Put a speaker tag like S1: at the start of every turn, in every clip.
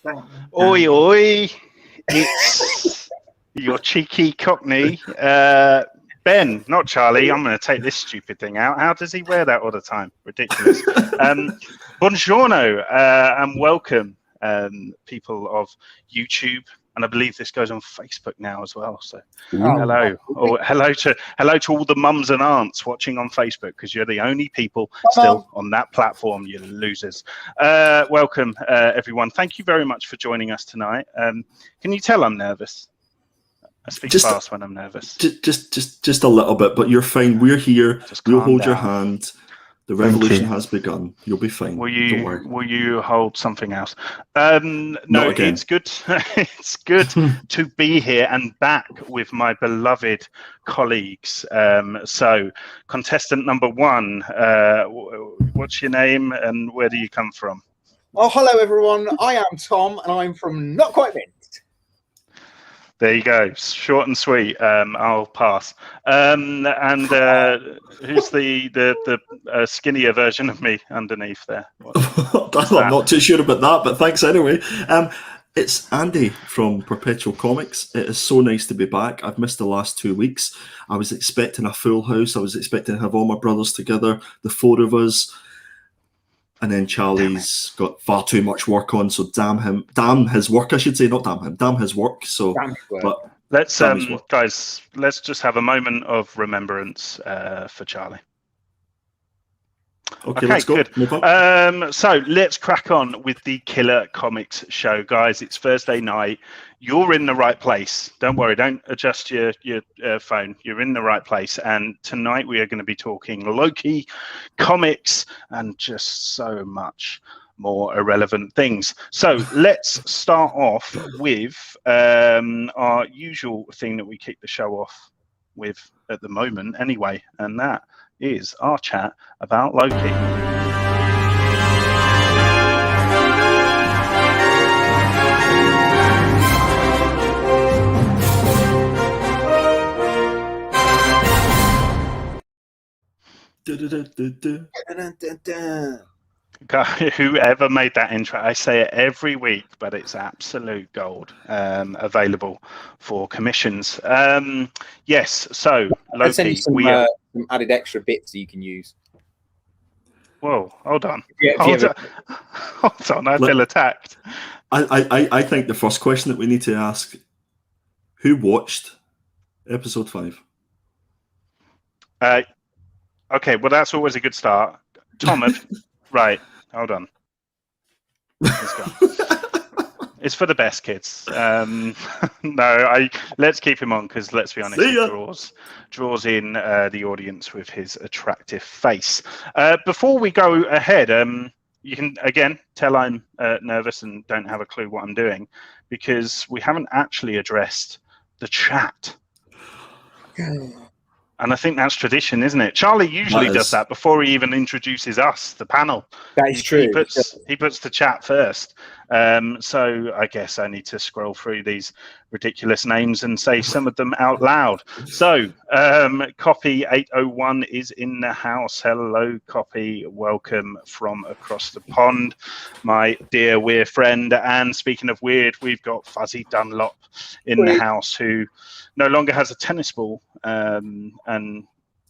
S1: Oi, oi. It's your cheeky cockney. Ben, not Charlie. I'm going to take this stupid thing out. How does he wear that all the time? Ridiculous. Buongiorno and welcome, people of YouTube. And I believe this goes on Facebook now as well. So hello. Oh, hello to all the mums and aunts watching on Facebook, because you're the only people still on that platform, you losers. Welcome, everyone. Thank you very much for joining us tonight. Can you tell I'm nervous? I speak fast when I'm nervous.
S2: Just a little bit, but you're fine. We're here. We'll hold your hand. The revolution has begun. You'll be fine.
S1: Will
S2: you
S1: hold something else? No, it's good. It's good to be here and back with my beloved colleagues. So, contestant number one, what's your name and where do you come from?
S3: Oh, hello everyone. I am Tom, and I'm from Not Quite Mint.
S1: There you go, short and sweet. I'll pass. And who's the skinnier version of me underneath there?
S2: I'm not too sure about that, but thanks anyway. It's Andy from Perpetual Comics. It is so nice to be back. I've missed the last 2 weeks. I was expecting a full house. I was expecting to have all my brothers together, the four of us. And then Charlie's got far too much work on, so damn his work, I should say, not damn him, damn his work. So, but
S1: let's guys, let's just have a moment of remembrance for Charlie.
S2: Okay, let's go.
S1: Good. So let's crack on with the Killer Comics show, guys. It's Thursday night. You're in the right place. Don't worry. Don't adjust your phone. You're in the right place. And tonight we are going to be talking Loki, comics, and just so much more irrelevant things. So let's start off with our usual thing that we kick the show off with at the moment anyway, and that is our chat about Loki. Whoever made that intro, I say it every week, but it's absolute gold. Available for commissions. Yes, so Loki.
S3: I'll send you some added extra bits you can use.
S1: Whoa, hold on. Hold on, I feel attacked.
S2: I think the first question that we need to ask: who watched episode 5?
S1: Okay, well that's always a good start. Tom had right, hold on. Let's go. It's for the best kids. Let's keep him on, because let's be honest, he draws in the audience with his attractive face. Before we go ahead, you can again tell I'm nervous and don't have a clue what I'm doing, because we haven't actually addressed the chat. And I think that's tradition, isn't it? Charlie usually does that before he even introduces us, the panel.
S3: That is true.
S1: He puts the chat first. So I guess I need to scroll through these ridiculous names and say some of them out loud. So Copy 801 is in the house. Hello, Copy. Welcome from across the pond, my dear weird friend. And speaking of weird, we've got Fuzzy Dunlop in the house, who no longer has a tennis ball. And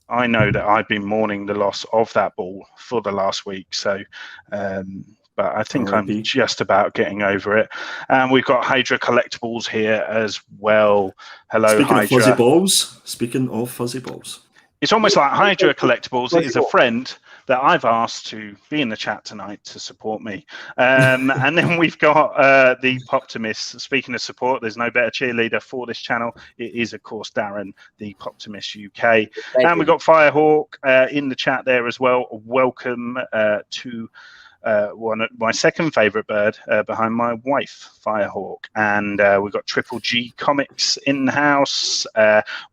S1: I know that I've been mourning the loss of that ball for the last week. So, but I think I'm just about getting over it. And we've got Hydra Collectibles here as well. Hello, Hydra.
S2: Speaking of fuzzy balls.
S1: It's almost like Hydra Collectibles is a friend that I've asked to be in the chat tonight to support me. And then we've got the Poptimist. Speaking of support, there's no better cheerleader for this channel. It is, of course, Darren, the Poptimist UK. And we've got Firehawk in the chat there as well. Welcome to my second favorite bird behind my wife, Firehawk. And we've got Triple G Comics in the house.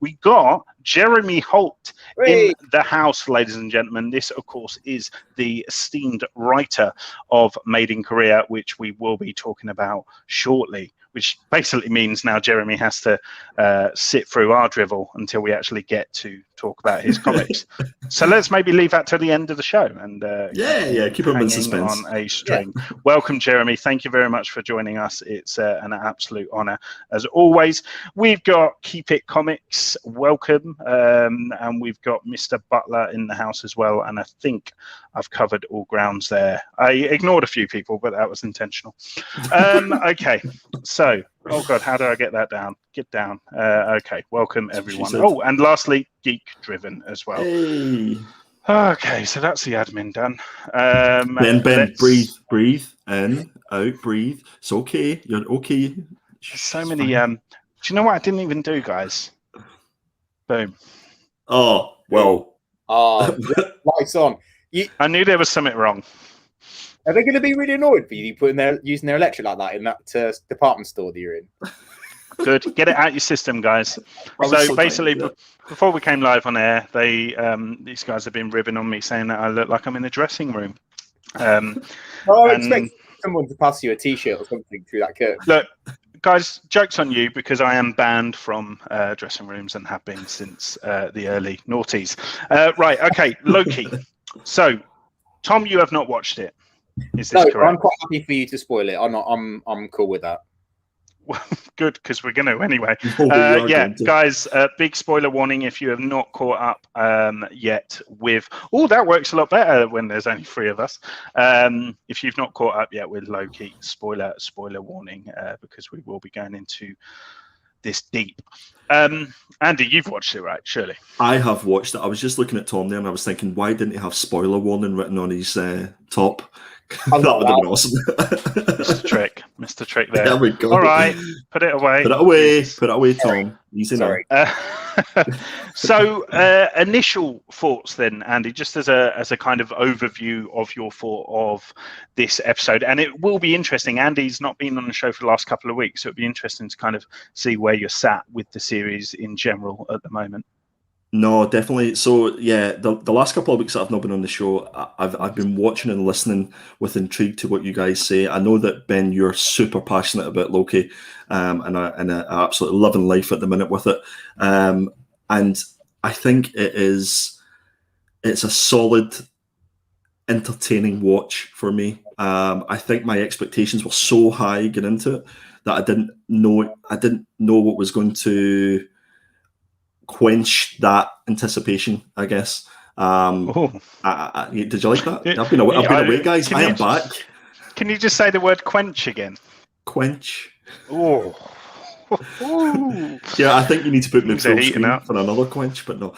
S1: We got Jeremy Holt in the house, ladies and gentlemen. This, of course, is the esteemed writer of Made in Korea, which we will be talking about shortly which basically means now Jeremy has to sit through our drivel until we actually get to talk about his comics. So let's maybe leave that to the end of the show and
S2: keep him in suspense
S1: on a string. Welcome, Jeremy. Thank you very much for joining us. It's an absolute honor as always. We've got Keep It Comics, welcome, and we've got Mr. Butler in the house as well, and I think I've covered all grounds there. I ignored a few people, but that was intentional. Okay, so oh god, how do I get that down? Get down. Okay, welcome everyone. Oh, and lastly, Geek Driven as well.
S2: Hey.
S1: Okay, so that's the admin done.
S2: Ben, breathe in, out, breathe. It's okay. You're okay.
S1: There's so many. Do you know what I didn't even do, guys? Boom.
S2: Oh well.
S3: Lights on.
S1: I knew there was something wrong.
S3: Are they going to be really annoyed for you using their electric like that in that department store that you're in?
S1: Good. Get it out your system, guys. So basically, before we came live on air, these guys have been ribbing on me saying that I look like I'm in the dressing room.
S3: I expect someone to pass you a T-shirt or something through that curtain.
S1: Look, guys, joke's on you because I am banned from dressing rooms and have been since the early noughties. Right, okay, Loki. So, Tom, you have not watched it. Is this correct?
S3: I'm quite happy for you to spoil it. I'm cool with that.
S1: Well, good, because we're going to anyway.
S2: Going to.
S1: Guys, big spoiler warning if you have not caught up yet with... Oh, that works a lot better when there's only 3 of us. If you've not caught up yet with Loki, spoiler warning, because we will be going into this deep. Andy, you've watched it, right? Surely.
S2: I have watched it. I was just looking at Tom there and I was thinking, why didn't he have spoiler warning written on his top? That would have been awesome.
S1: Mr. Trick there.
S2: There we go.
S1: All right, put it away.
S2: Put it away, Tom. Easy now.
S1: So, initial thoughts then, Andy, just as a kind of overview of your thought of this episode, and it will be interesting. Andy's not been on the show for the last couple of weeks, so it'll be interesting to kind of see where you're sat with the series in general at the moment.
S2: No, definitely. So yeah, the last couple of weeks that I've not been on the show, I've been watching and listening with intrigue to what you guys say. I know that Ben, you're super passionate about Loki, and I absolutely loving life at the minute with it. And I think it's a solid, entertaining watch for me. I think my expectations were so high getting into it that I didn't know what was going to quench that anticipation, I guess. Did you like that? I've been away, guys. I am back.
S1: Can you just say the word quench again?
S2: Quench.
S1: Oh.
S2: Yeah, I think you need to put me full screen for another quench, but no.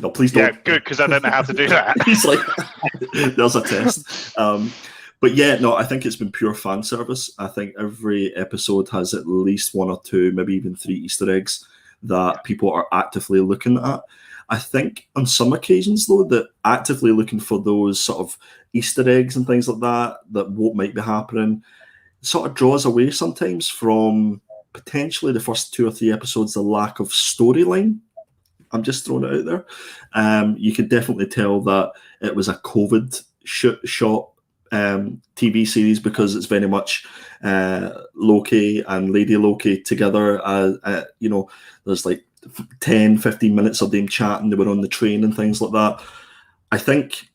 S2: No, please don't.
S1: Yeah, good, because I don't know how to do that.
S2: He's like, there's a test. But yeah, no, I think it's been pure fan service. I think every episode has at least 1 or 2, maybe even 3 Easter eggs that people are actively looking at. I think on some occasions, though, that actively looking for those sort of Easter eggs and things like that what might be happening, sort of draws away sometimes from potentially the first 2 or 3 episodes, the lack of storyline. I'm just throwing it out there. You could definitely tell that it was a COVID shot TV series because it's very much Loki and Lady Loki together. There's like 10, 15 minutes of them chatting. They were on the train and things like that. I think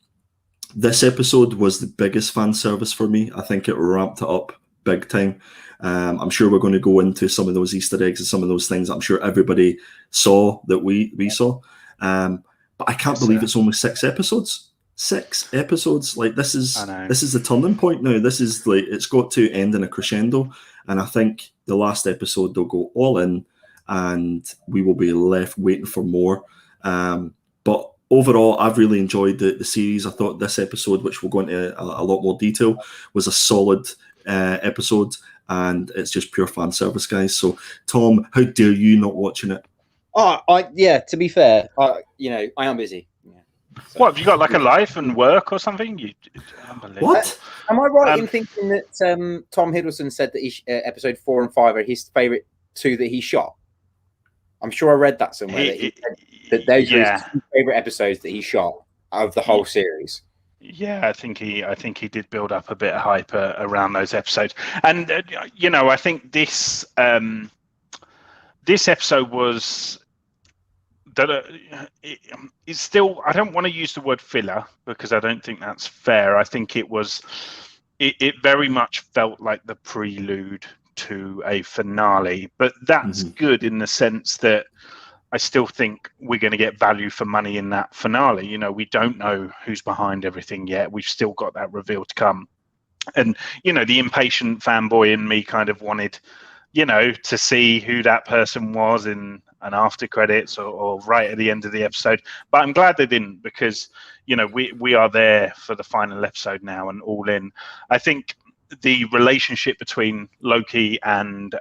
S2: this episode was the biggest fan service for me. I think it ramped it up big time. I'm sure we're going to go into some of those Easter eggs and some of those things I'm sure everybody saw that we saw. But I can't believe it's only 6 episodes. 6 episodes. Like this is the turning point now. This is like it's got to end in a crescendo. And I think the last episode they'll go all in and we will be left waiting for more. But overall, I've really enjoyed the series. I thought this episode, which we'll go into a lot more detail, was a solid episode. And it's just pure fan service, guys. So, Tom, how dare you not watching it?
S3: To be fair, I am busy. Yeah.
S1: So, what, have you got like a life and work or something?
S2: What?
S3: Am I right in thinking that Tom Hiddleston said that episode 4 and 5 are his favourite 2 that he shot? I'm sure I read that somewhere. That those are his 2 favourite episodes that he shot out of the whole series.
S1: Yeah, I think he did build up a bit of hype around those episodes, and I think this episode was that it's still. I don't want to use the word filler because I don't think that's fair. I think it was. It very much felt like the prelude to a finale, but that's good in the sense that I still think we're going to get value for money in that finale. We don't know who's behind everything yet. We've still got that reveal to come. And, the impatient fanboy in me kind of wanted, to see who that person was in an after credits or right at the end of the episode. But I'm glad they didn't because, we are there for the final episode now and all in. I think the relationship between Loki and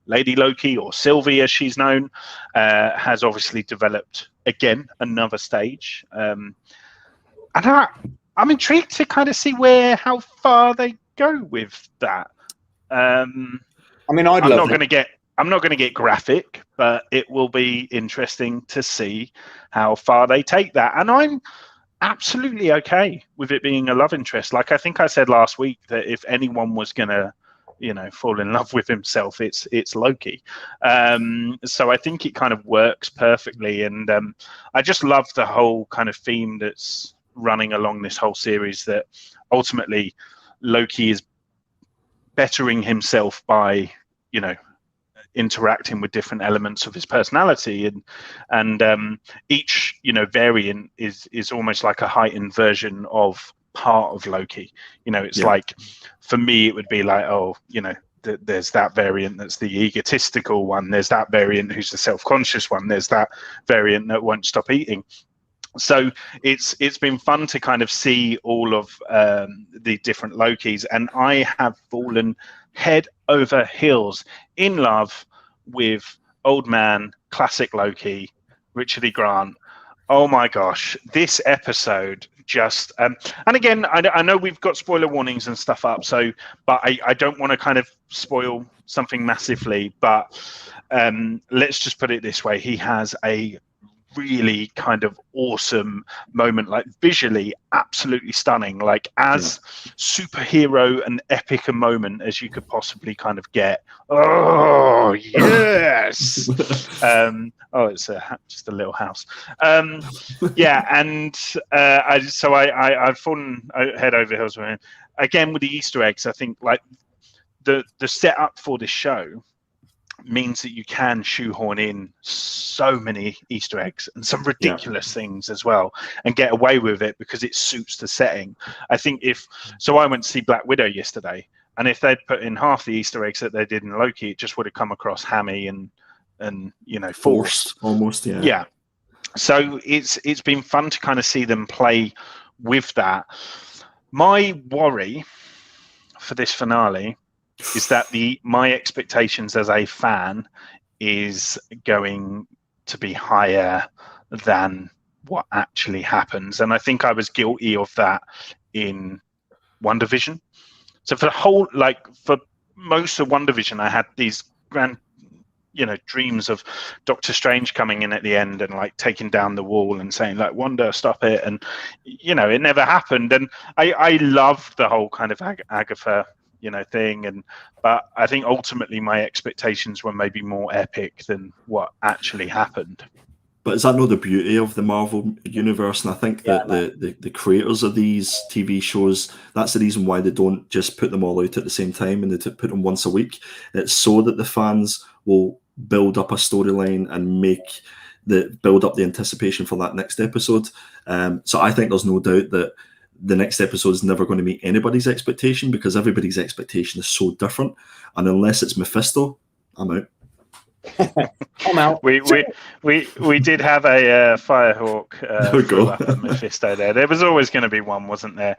S1: Lady Loki, or Sylvie as she's known, has obviously developed again another stage. And I'm intrigued to kind of see how far they go with that. I'm not going to get graphic, but it will be interesting to see how far they take that. And I'm absolutely okay with it being a love interest. Like I think I said last week that if anyone was going to, fall in love with himself, it's Loki. So I think it kind of works perfectly. And I just love the whole kind of theme that's running along this whole series, that ultimately Loki is bettering himself by, interacting with different elements of his personality, and each variant is almost like a heightened version of part of Loki. It's like, for me it would be like, there's that variant that's the egotistical one, there's that variant who's the self-conscious one, there's that variant that won't stop eating. So it's been fun to kind of see all of the different Lokis, and I have fallen head over heels in love with old man classic Loki, Richard E. Grant. Oh my gosh, this episode just and again, I know we've got spoiler warnings and stuff up, but I don't want to kind of spoil something massively, but let's just put it this way: he has a really kind of awesome moment, like visually absolutely stunning, like as superhero and epic a moment as you could possibly kind of get. Oh yes. It's just a little house. And I've fallen head over heels with it. Again with the Easter eggs. I think like the setup for this show means that you can shoehorn in so many Easter eggs and some ridiculous things as well, and get away with it because it suits the setting. I think I went to see Black Widow yesterday, and if they'd put in half the Easter eggs that they did in Loki, it just would have come across hammy and forced
S2: almost.
S1: Yeah. So it's been fun to kind of see them play with that. My worry for this finale is that my expectations as a fan is going to be higher than what actually happens. And I think I was guilty of that in WandaVision. So for most of WandaVision, I had these grand, dreams of Doctor Strange coming in at the end and like taking down the wall and saying like, Wanda, stop it. And, it never happened. And I loved the whole kind of Agatha thing, but I think ultimately my expectations were maybe more epic than what actually happened.
S2: But is that not the beauty of the Marvel universe? And I think that the creators of these TV shows, that's the reason why they don't just put them all out at the same time and they put them once a week. It's so that the fans will build up a storyline and build up the anticipation for that next episode. So I think there's no doubt that the next episode is never going to meet anybody's expectation because everybody's expectation is so different. And unless it's Mephisto, I'm out.
S3: I'm out.
S1: We did have a Firehawk throw up at Mephisto there. There was always going to be one, wasn't there?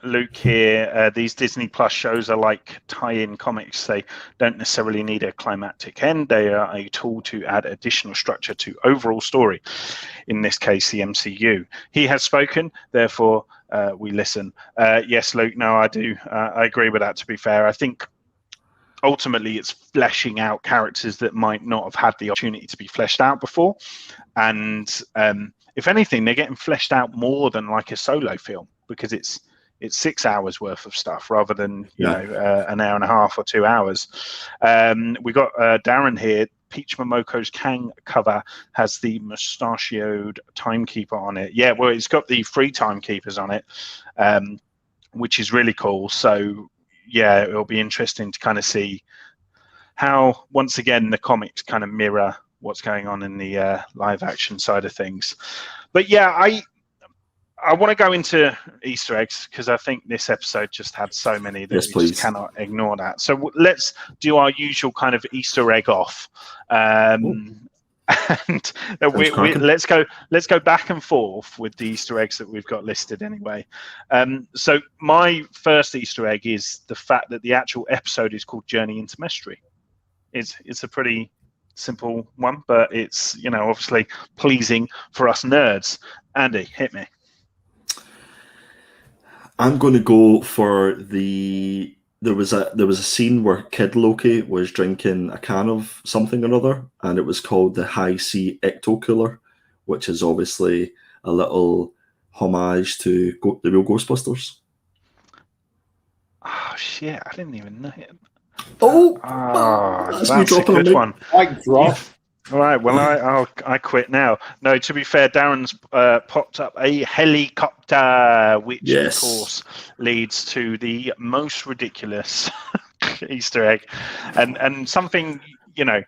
S1: Luke here, these Disney Plus shows are like tie-in comics. They don't necessarily need a climactic end. They are a tool to add additional structure to overall story. In this case, the MCU. He has spoken, therefore we listen. Yes, Luke, no, I do. I agree with that, to be fair. I think ultimately it's fleshing out characters that might not have had the opportunity to be fleshed out before, and if anything, they're getting fleshed out more than like a solo film, because it's 6 hours worth of stuff rather than an hour and a half or 2 hours. We got Darren here. Peach Momoko's Kang cover has the mustachioed timekeeper on it. Yeah, well, it's got the 3 timekeepers on it, which is really cool. So yeah, it'll be interesting to kind of see how, once again, the comics kind of mirror what's going on in the live action side of things. But yeah, I want to go into Easter eggs, because I think this episode just had so many that we just cannot ignore that. So let's do our usual kind of Easter egg off, and let's go back and forth with the Easter eggs that we've got listed anyway. So my first Easter egg is the fact that the actual episode is called Journey into Mystery. It's a pretty simple one, but it's obviously pleasing for us nerds. Andy, hit me.
S2: I'm going to go for there was a scene where Kid Loki was drinking a can of something or other, and it was called the High Sea Ecto Cooler, which is obviously a little homage to the real Ghostbusters.
S1: Oh shit! I didn't even know it.
S2: That's
S1: a good one.
S3: Like drop.
S1: All right, well, I quit now. No, to be fair, Darren's popped up a helicopter, which of course leads to the most ridiculous Easter egg, and something you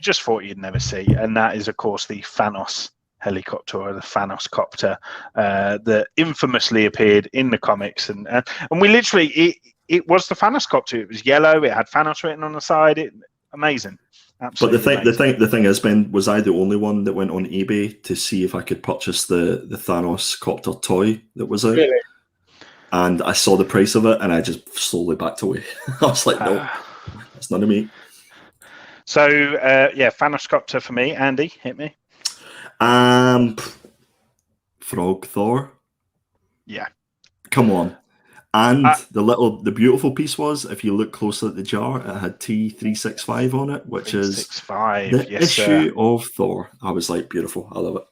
S1: just thought you'd never see, and that is of course the Thanos helicopter, or the Thanos copter, that infamously appeared in the comics, and we literally it was the Thanos copter. It was yellow. It had Thanos written on the side. Amazing. Absolutely.
S2: But the thing is, Ben, was I the only one that went on eBay to see if I could purchase the Thanos copter toy that was out?
S3: Really?
S2: And I saw the price of it, and I just slowly backed away. I was like, no, it's none of me.
S1: So Thanos copter for me. Andy, hit me.
S2: Frog Thor.
S1: Yeah.
S2: Come on. And the beautiful piece was, if you look closely at the jar, it had T365 on it, which is the issue of Thor. I was like, beautiful. I love it.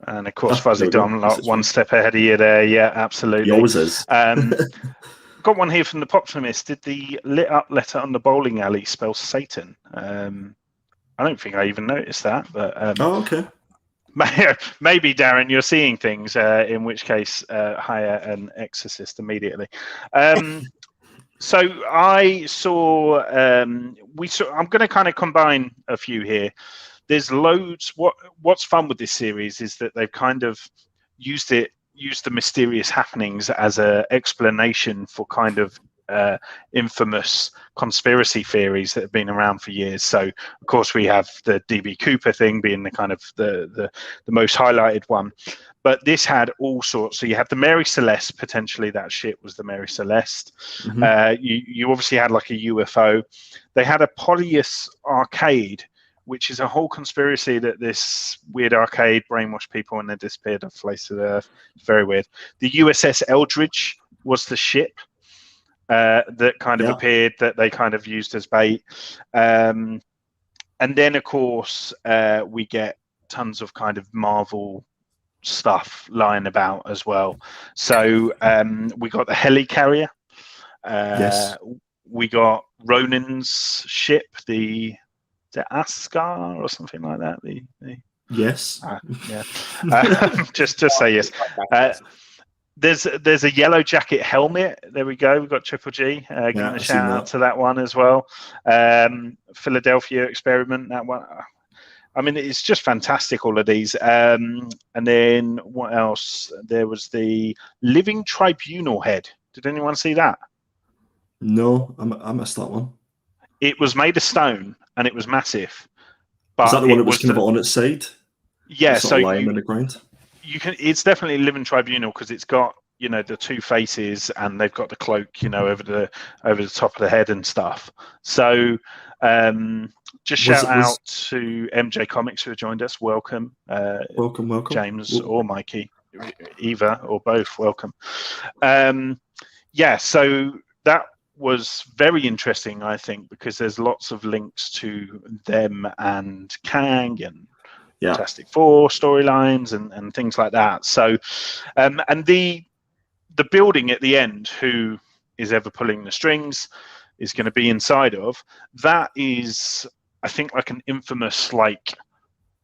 S1: And of course, Fuzzy Dom, one step ahead of you there. Yeah, absolutely.
S2: He always is.
S1: Got one here from the Poptimist. Did the lit up letter on the bowling alley spell Satan? I don't think I even noticed that. But
S2: okay.
S1: Maybe, Darren, you're seeing things, in which case hire an exorcist immediately. So I saw, I'm going to kind of combine a few here. There's loads. What's fun with this series is that they've kind of used the mysterious happenings as an explanation for kind of infamous conspiracy theories that have been around for years. So of course we have the DB Cooper thing being the kind of the most highlighted one, but this had all sorts. So you have the Mary Celeste, potentially that shit was the Mary Celeste. You obviously had like a UFO. They had a Polyus arcade, which is a whole conspiracy that this weird arcade brainwashed people and they disappeared off the face of the earth. Very weird. The USS Eldridge was the ship that kind of appeared, that they kind of used as bait. And then, of course, we get tons of kind of Marvel stuff lying about as well. So we got the helicarrier. We got Ronin's ship, the Ascar or something like that.
S2: Yes.
S1: Just say yes. There's a Yellow Jacket helmet. There we go. We've got Triple G. Giving a shout out to that one as well. Philadelphia Experiment, that one. I mean, it's just fantastic, all of these. And then what else? There was the Living Tribunal head. Did anyone see that?
S2: No, I missed that one.
S1: It was made of stone and it was massive. But
S2: is that the one that was kind of on its side?
S1: Yeah, so
S2: lying in the ground.
S1: It's definitely Living Tribunal because it's got the two faces and they've got the cloak over the top of the head and stuff. So just shout out to MJ Comics who have joined us. Welcome.
S2: Welcome.
S1: James or Mikey, either or both. Welcome. So that was very interesting, I think, because there's lots of links to them and Kang and Fantastic Four storylines and things like that. So, and the building at the end, who is ever pulling the strings, is going to be inside of that is, I think, like an infamous like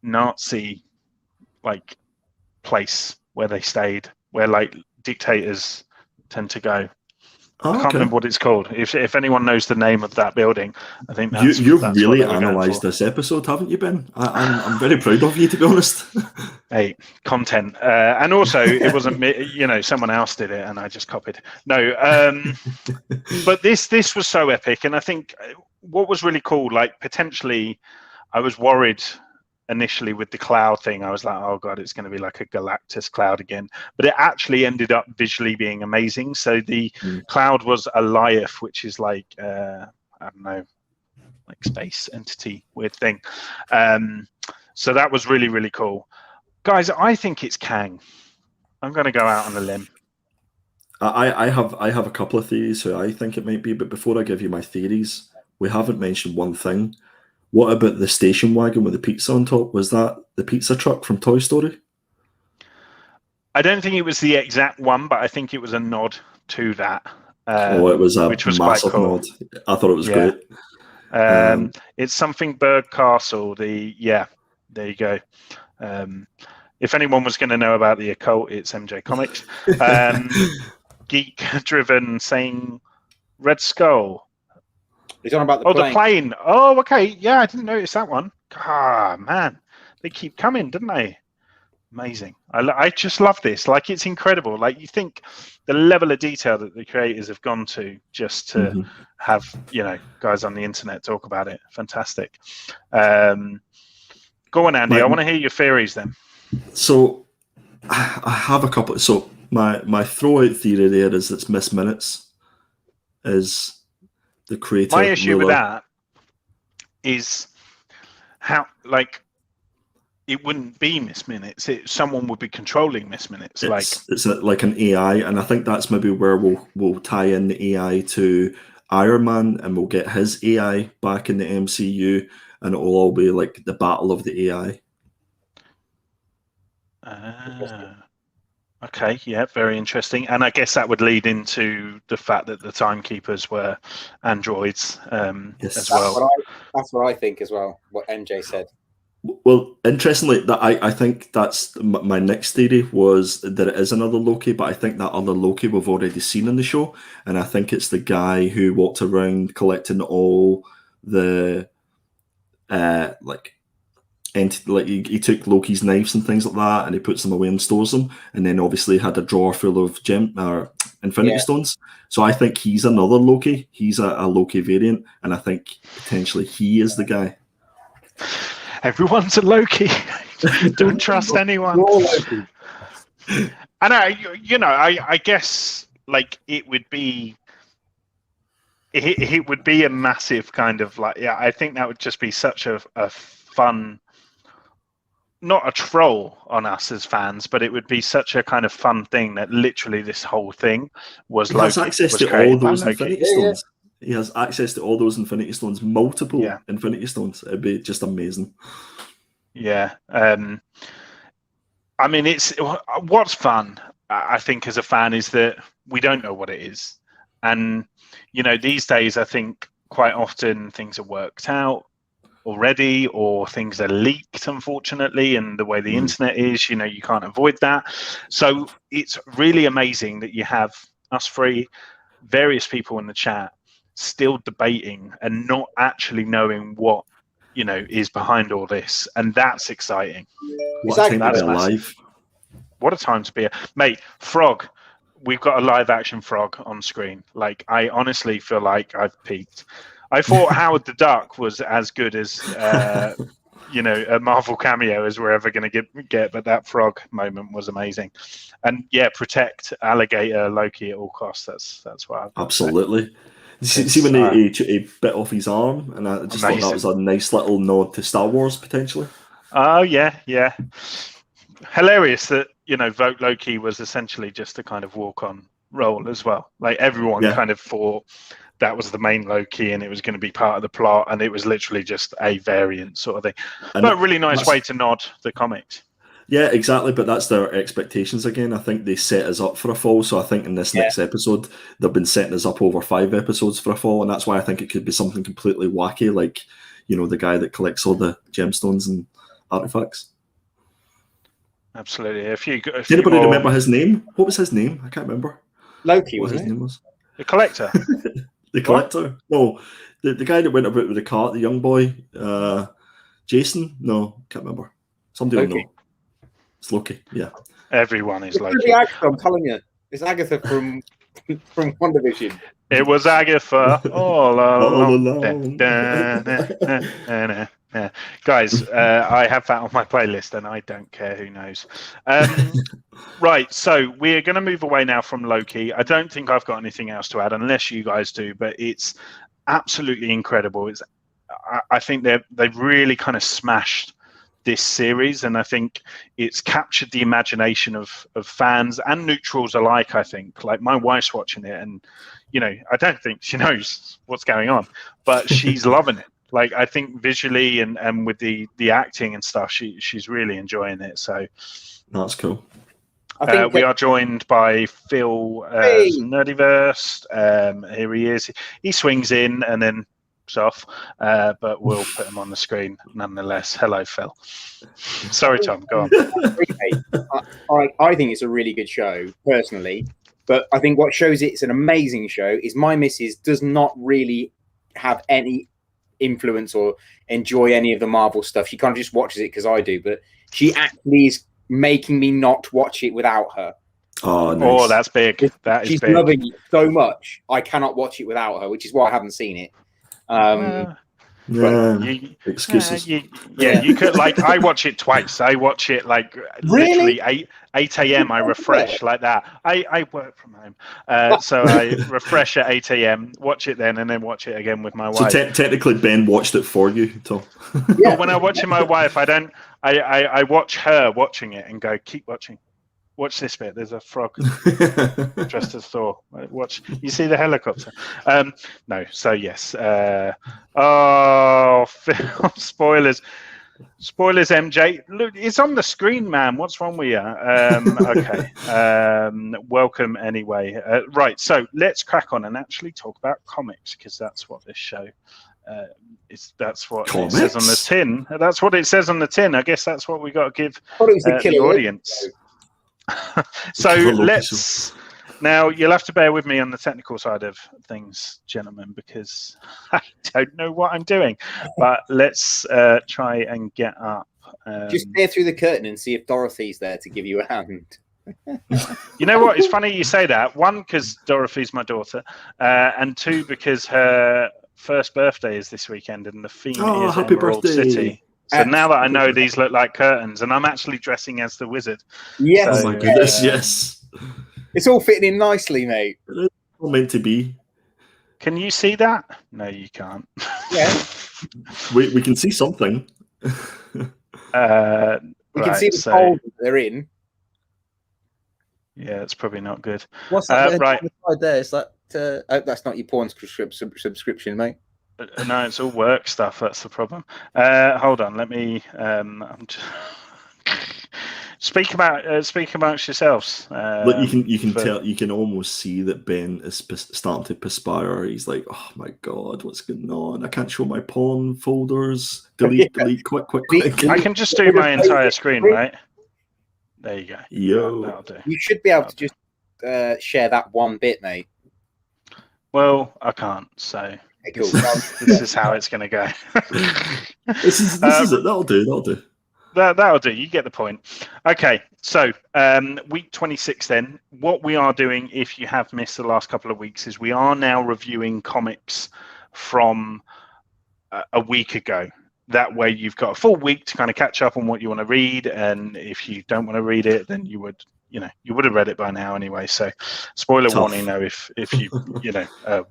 S1: Nazi like place where they stayed, where like dictators tend to go. I can't remember what it's called. If anyone knows the name of that building, I think
S2: you've
S1: that's
S2: really analysed this episode, haven't you, Ben? I'm very proud of you, to be honest.
S1: Hey, content, and also it wasn't me. Someone else did it, and I just copied. No, but this was so epic, and I think what was really cool, like potentially, I was worried initially with the cloud thing. I was like, oh god, it's going to be like a Galactus cloud again, but it actually ended up visually being amazing. So the cloud was a Liath, which is like I don't know, like space entity, weird thing. So that was really, really cool, guys. I think it's Kang. I'm going to go out on a limb.
S2: I have a couple of theories who I think it might be, but before I give you my theories, we haven't mentioned one thing. What about the station wagon with the pizza on top? Was that the pizza truck from Toy Story?
S1: I don't think it was the exact one, but I think it was a nod to that.
S2: It was a
S1: which was
S2: massive
S1: quite cool.
S2: nod. I thought it was great.
S1: It's something Berg Castle. There you go. If anyone was going to know about the occult, it's MJ Comics. Geek-driven, saying Red Skull.
S3: He's on about the plane.
S1: The plane. Oh, okay. Yeah, I didn't notice that one. Ah, man. They keep coming, didn't they? Amazing. I just love this. Like, it's incredible. Like, you think the level of detail that the creators have gone to just to have, guys on the internet talk about it. Fantastic. Go on, Andy. I want to hear your theories then.
S2: So, I have a couple. So, my throw-out theory there is it's Miss Minutes is the creator.
S1: My issue with that is how, like, it wouldn't be Miss Minutes. Someone would be controlling Miss Minutes.
S2: It's like an AI, and I think that's maybe where we'll tie in the AI to Iron Man, and we'll get his AI back in the MCU, and it'll all be like the battle of the AI.
S1: Okay, yeah, very interesting. And I guess that would lead into the fact that the Timekeepers were androids as well.
S3: That's what I think as well, what MJ said.
S2: Well, interestingly, I think that's my next theory was that it is another Loki, but I think that other Loki we've already seen in the show, and I think it's the guy who walked around collecting all the he took Loki's knives and things like that, and he puts them away and stores them, and then obviously had a drawer full of Infinity Stones. So I think he's another Loki. He's a Loki variant, and I think potentially he is the guy.
S1: Everyone's a Loki. Don't trust anyone. And I guess like it would be a massive kind of like, I think that would just be such a fun, not a troll on us as fans, but it would be such a kind of fun thing that literally this whole thing was Loki.
S2: He has access to all those Infinity Stones. He has access to all those Infinity Stones, multiple Infinity Stones. It'd be just amazing.
S1: Yeah. I mean, what's fun, I think, as a fan, is that we don't know what it is. And, these days, I think quite often things are worked out already, or things are leaked, unfortunately, and the way the internet is, you can't avoid that. So it's really amazing that you have us three, various people in the chat, still debating and not actually knowing what is behind all this, and that's exciting.
S2: What a time to be alive.
S1: What a time to be mate. Frog, we've got a live action Frog on screen. Like, I honestly feel like I've peaked. I thought Howard the Duck was as good as a Marvel cameo as we're ever going to get, but that Frog moment was amazing. And protect alligator Loki at all costs. That's what I've
S2: absolutely. See when he bit off his arm, and I just thought that was a nice little nod to Star Wars potentially.
S1: Oh yeah. Hilarious that Vote Loki was essentially just a kind of walk-on role as well. Like everyone kind of thought that was the main Loki and it was going to be part of the plot, and it was literally just a variant sort of thing.
S2: And
S1: but a really nice way to nod the comics.
S2: Yeah, exactly. But that's their expectations again. I think they set us up for a fall. So I think in this next episode, they've been setting us up over 5 episodes for a fall. And that's why I think it could be something completely wacky, like, you know, the guy that collects all the gemstones and artifacts.
S1: Absolutely.
S2: Does anybody remember his name? What was his name? I can't remember.
S3: Loki,
S2: what
S3: wasn't
S2: his
S3: it?
S2: name was.
S1: The Collector.
S2: The Collector? No, the guy that went about with the cart, the young boy. Jason? No, can't remember. Somebody will know. It's Loki, yeah.
S1: Everyone is
S3: It's
S1: Loki.
S3: really Agatha, I'm telling you. It's Agatha from WandaVision.
S1: It was Agatha all along.
S2: along.
S1: Yeah. Guys, I have that on my playlist and I don't care who knows. Right, so we're going to move away now from Loki. I don't think I've got anything else to add unless you guys do, but it's absolutely incredible. I think they've really kind of smashed this series, and I think it's captured the imagination of fans and neutrals alike. I think, like, my wife's watching it, and you know, I don't think she knows what's going on, but she's loving it. Like, I think visually and with the acting and stuff, she's really enjoying it. So
S2: that's cool.
S3: I think
S1: we are joined by Phil Nerdiverse. Here he is. He swings in and then off, but we'll put him on the screen nonetheless. Hello, Phil. Sorry, Tom, go on.
S3: I think it's a really good show personally, but I think what shows it's an amazing show is my missus does not really have any influence or enjoy any of the Marvel stuff. She kind of just watches it because I do, but she actually is making me not watch it without her.
S2: Oh, nice.
S1: Oh, that's big.
S3: She's loving it so much. I cannot watch it without her, which is why I haven't seen it.
S2: Excuses.
S1: You could, like, I watch it twice. I watch it like literally 8 a.m. I refresh like that. I work from home, so I refresh at 8 a.m. watch it then, and then watch it again with my wife.
S2: So technically Ben watched it for you, Tom.
S1: But when I watch it with my wife, I watch her watching it and go, keep watching. Watch this bit. There's a frog dressed as Thor. Watch. You see the helicopter? No. So yes. Spoilers. Spoilers, MJ. Look, it's on the screen, man. What's wrong with you? Okay. Welcome anyway. Right. So let's crack on and actually talk about comics, because that's what this show. That's what comics? It says on the tin. That's what it says on the tin. I guess that's what we got to give the audience. So let's now, you'll have to bear with me on the technical side of things, gentlemen, because I don't know what I'm doing, but let's try and get up.
S3: Just stare through the curtain and see if Dorothy's there to give you a hand.
S1: You know what? It's funny you say that. One, because Dorothy's my daughter, and two, because her first birthday is this weekend, and the theme is
S2: happy
S1: Emerald
S2: birthday.
S1: City. So now that I know these look like curtains, and I'm actually dressing as the wizard.
S3: Yes.
S2: So, oh my goodness, yes.
S3: It's all fitting in nicely, mate.
S2: It's all meant to be.
S1: Can you see that? No, you can't.
S3: Yeah.
S2: We can see something.
S3: We can see the hole they're in.
S1: Yeah, it's probably not good.
S3: What's that
S1: right
S3: there? It's like that's not your porn subscription, mate.
S1: No, it's all work stuff. That's the problem. Hold on, let me. I'm just... Speak amongst yourselves.
S2: Look, you can tell, you can almost see that Ben is starting to perspire. He's like, "Oh my god, what's going on? I can't show my porn folders. Delete, quick.
S1: I can just do my entire screen, right? There you go.
S2: Yo,
S1: that'll do.
S3: You should be able to just share that one bit, mate.
S1: Well, I can't. So
S3: cool.
S1: This is how it's going to go.
S2: this is it. That'll do.
S1: That'll do. You get the point. Okay, so week 26 then. What we are doing, if you have missed the last couple of weeks, is we are now reviewing comics from a week ago. That way you've got a full week to kind of catch up on what you want to read, and if you don't want to read it, then you would have read it by now anyway. So spoiler warning though, if you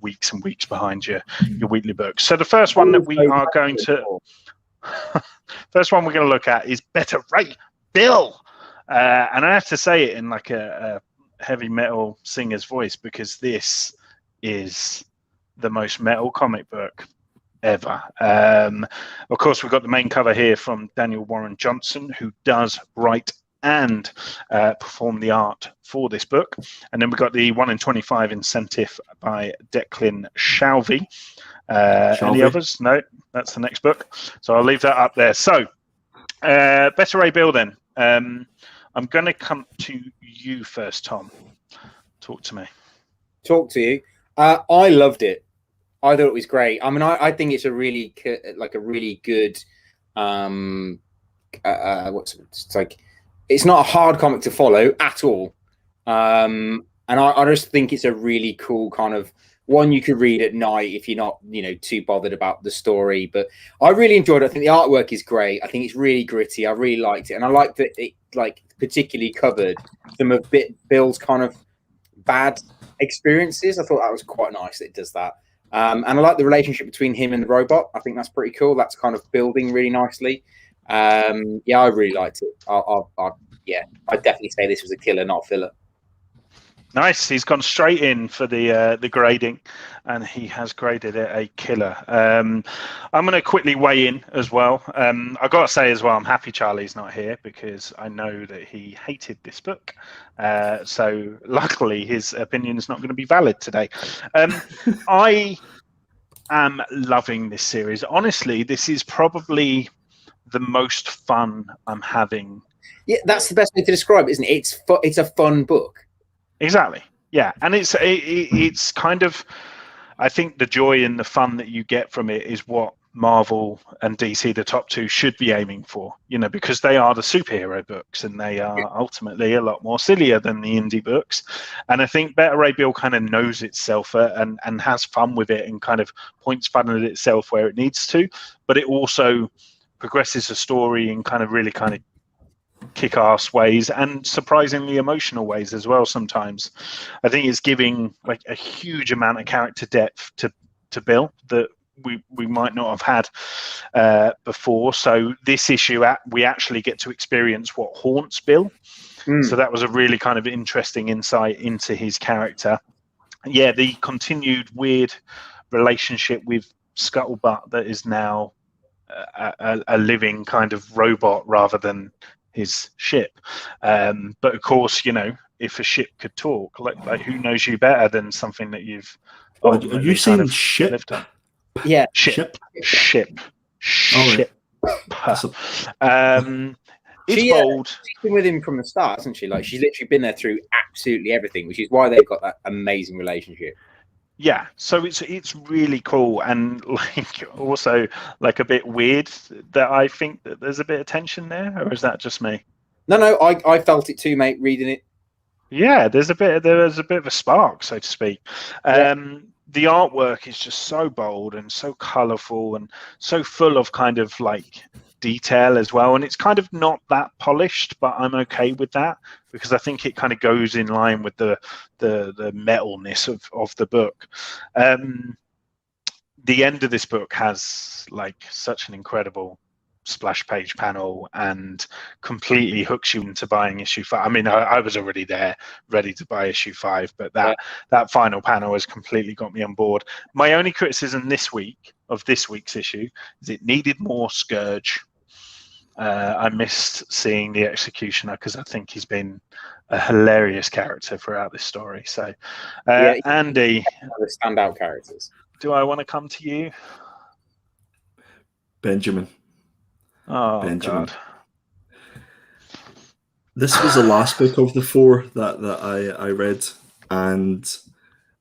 S1: weeks and weeks behind your weekly books. So the first one that we are going to look at is Better Right Bill, and I have to say it in like a heavy metal singer's voice, because this is the most metal comic book ever. Of course, we've got the main cover here from Daniel Warren Johnson, who does write and perform the art for this book. And then we've got the 1 in 25 incentive by Declan Shalvey. Any others? No, that's the next book. So I'll leave that up there. So, Better Ray Bill then. I'm going to come to you first, Tom. Talk to me.
S3: Talk to you. I loved it. I thought it was great. I mean, I think it's a really good it's not a hard comic to follow at all. And I just think it's a really cool kind of one you could read at night if you're not, too bothered about the story. But I really enjoyed it. I think the artwork is great. I think it's really gritty. I really liked it. And I liked that it particularly covered some of Bill's kind of bad experiences. I thought that was quite nice that it does that. And I like the relationship between him and the robot. I think that's pretty cool. That's kind of building really nicely. I really liked it. I'd definitely say this was a killer, not a filler.
S1: Nice. He's gone straight in for the grading, and he has graded it a killer. I'm going to quickly weigh in as well. I've got to say as well, I'm happy Charlie's not here because I know that he hated this book. So luckily his opinion is not going to be valid today. I am loving this series. Honestly, this is probably the most fun I'm having. Yeah,
S3: that's the best way to describe it, isn't it? It's a fun book.
S1: Exactly. Yeah, and it's kind of, I think the joy and the fun that you get from it is what Marvel and DC, the top two, should be aiming for. Because they are the superhero books, and they are ultimately a lot more sillier than the indie books. And I think Better Ray Bill kind of knows itself and has fun with it and kind of points fun at itself where it needs to, but it also progresses the story in kind of really kind of kick-ass ways and surprisingly emotional ways as well sometimes. I think it's giving a huge amount of character depth to Bill that we might not have had before. So this issue we actually get to experience what haunts Bill. So that was a really kind of interesting insight into his character. Yeah, the continued weird relationship with Scuttlebutt that is now a living kind of robot rather than his ship. But of course, if a ship could talk, like who knows you better than something that you've
S2: are you saying kind of ship?
S1: Lived on.
S3: Yeah,
S1: ship.
S3: She's been with him from the start, hasn't she? She's literally been there through absolutely everything, which is why they've got that amazing relationship.
S1: Yeah, so it's really cool, and also a bit weird that I think that there's a bit of tension there, or is that just me?
S3: No, I felt it too, mate, reading it.
S1: Yeah, there's a bit of a spark, so to speak. The artwork is just so bold and so colourful and so full of kind of detail as well, and it's kind of not that polished, but I'm okay with that because I think it kind of goes in line with the metalness of the book. The end of this book has such an incredible splash page panel and completely hooks you into buying issue 5. I mean, I was already there ready to buy issue 5, but that final panel has completely got me on board. My only criticism this week's issue is it needed more Scourge. I missed seeing the Executioner because I think he's been a hilarious character throughout this story. So, Andy,
S3: the standout characters.
S1: Do I want to come to you?
S2: Benjamin.
S1: Oh, Benjamin. God.
S2: This was the last book of the 4 that I read, and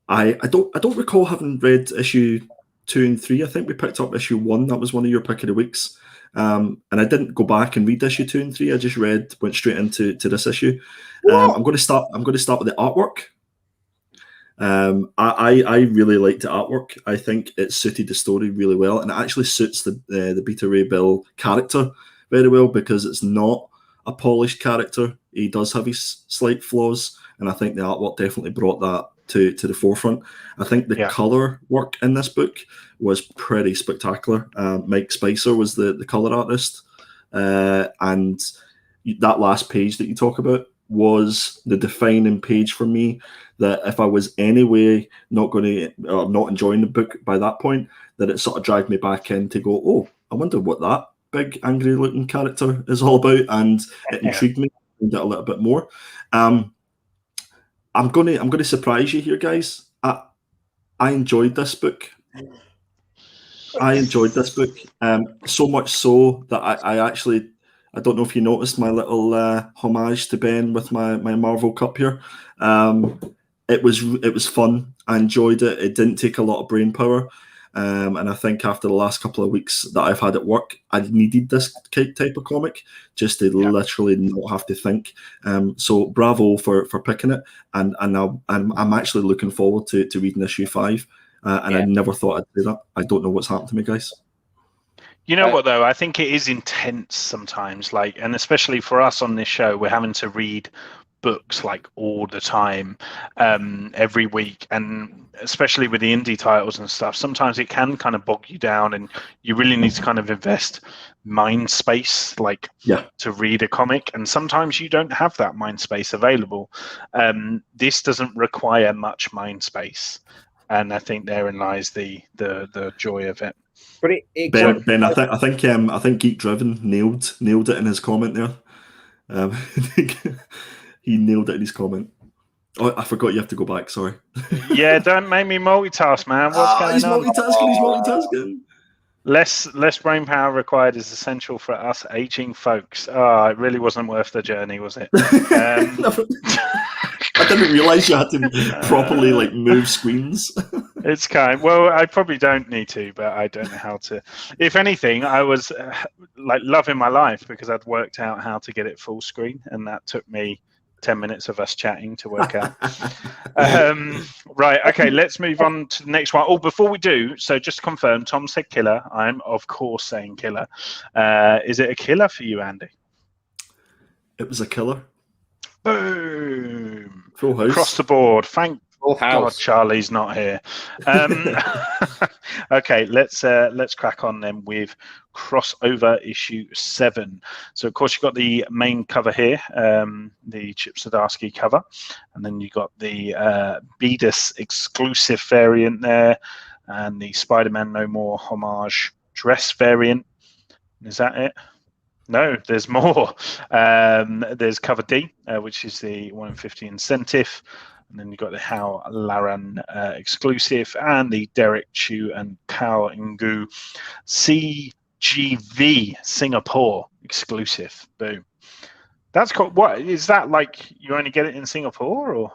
S2: I don't recall having read issue 2 and 3. I think we picked up issue 1. That was one of your pick of the weeks. And I didn't go back and read issue 2 and 3. I just went straight into this issue. I'm going to start with the artwork. I really liked the artwork. I think it suited the story really well, and it actually suits the Beta Ray Bill character very well because it's not a polished character. He does have his slight flaws, and I think the artwork definitely brought that to the forefront. I think the color work in this book was pretty spectacular. Mike Spicer was the color artist, and that last page that you talk about was the defining page for me. That if I was anyway not going to, or not enjoying the book by that point, that it sort of dragged me back in to go, oh, I wonder what that big angry looking character is all about, and it intrigued me a little bit more. I'm gonna surprise you here, guys. I enjoyed this book. I enjoyed this book so much so that I actually, I don't know if you noticed my little homage to Ben with my Marvel cup here. It was fun. I enjoyed it. It didn't take a lot of brain power. And I think after the last couple of weeks that I've had at work, I needed this type of comic just to literally not have to think. So bravo for picking it. And I'm actually looking forward to reading issue 5. And I never thought I'd do that. I don't know what's happened to me, guys.
S1: You know what, though? I think it is intense sometimes, like, and especially for us on this show, we're having to read books like all the time, every week, and especially with the indie titles and stuff, sometimes it can kind of bog you down, and you really need to kind of invest mind space, like, to read a comic, and sometimes you don't have that mind space available. This doesn't require much mind space, and I think therein lies the joy of it.
S3: But
S2: Ben, I think Geek Driven nailed it in his comment there. He nailed it in his comment. Oh, I forgot you have to go back. Sorry.
S1: Yeah, don't make me multitask, man. What's going on?
S2: He's multitasking.
S1: Less brain power required is essential for us aging folks. Oh, it really wasn't worth the journey, was it?
S2: I didn't realise you had to properly move screens.
S1: It's kind. Well, I probably don't need to, but I don't know how to. If anything, I was loving my life because I'd worked out how to get it full screen, and that took me 10 minutes of us chatting to work out. Right, okay, let's move on to the next one. Oh, before we do, so just to confirm, Tom said killer. I'm, of course, saying killer. Is it a killer for you, Andy?
S2: It was a killer.
S1: Boom.
S2: Full house.
S1: Across the board. Thank
S3: Full house.
S1: God Charlie's not here. Okay, let's crack on then with crossover issue 7. So of course you've got the main cover here, the Chip Zdarsky cover, and then you've got the Bedus exclusive variant there, and the Spider-Man No More homage dress variant. Is that it? No, there's more. There's cover D, which is the 1 in 50 incentive. And then you've got the Hal Laran exclusive and the Derek Chu and Kao Ngu CGV Singapore exclusive. Boom. That's cool. What is that, like? You only get it in Singapore, or?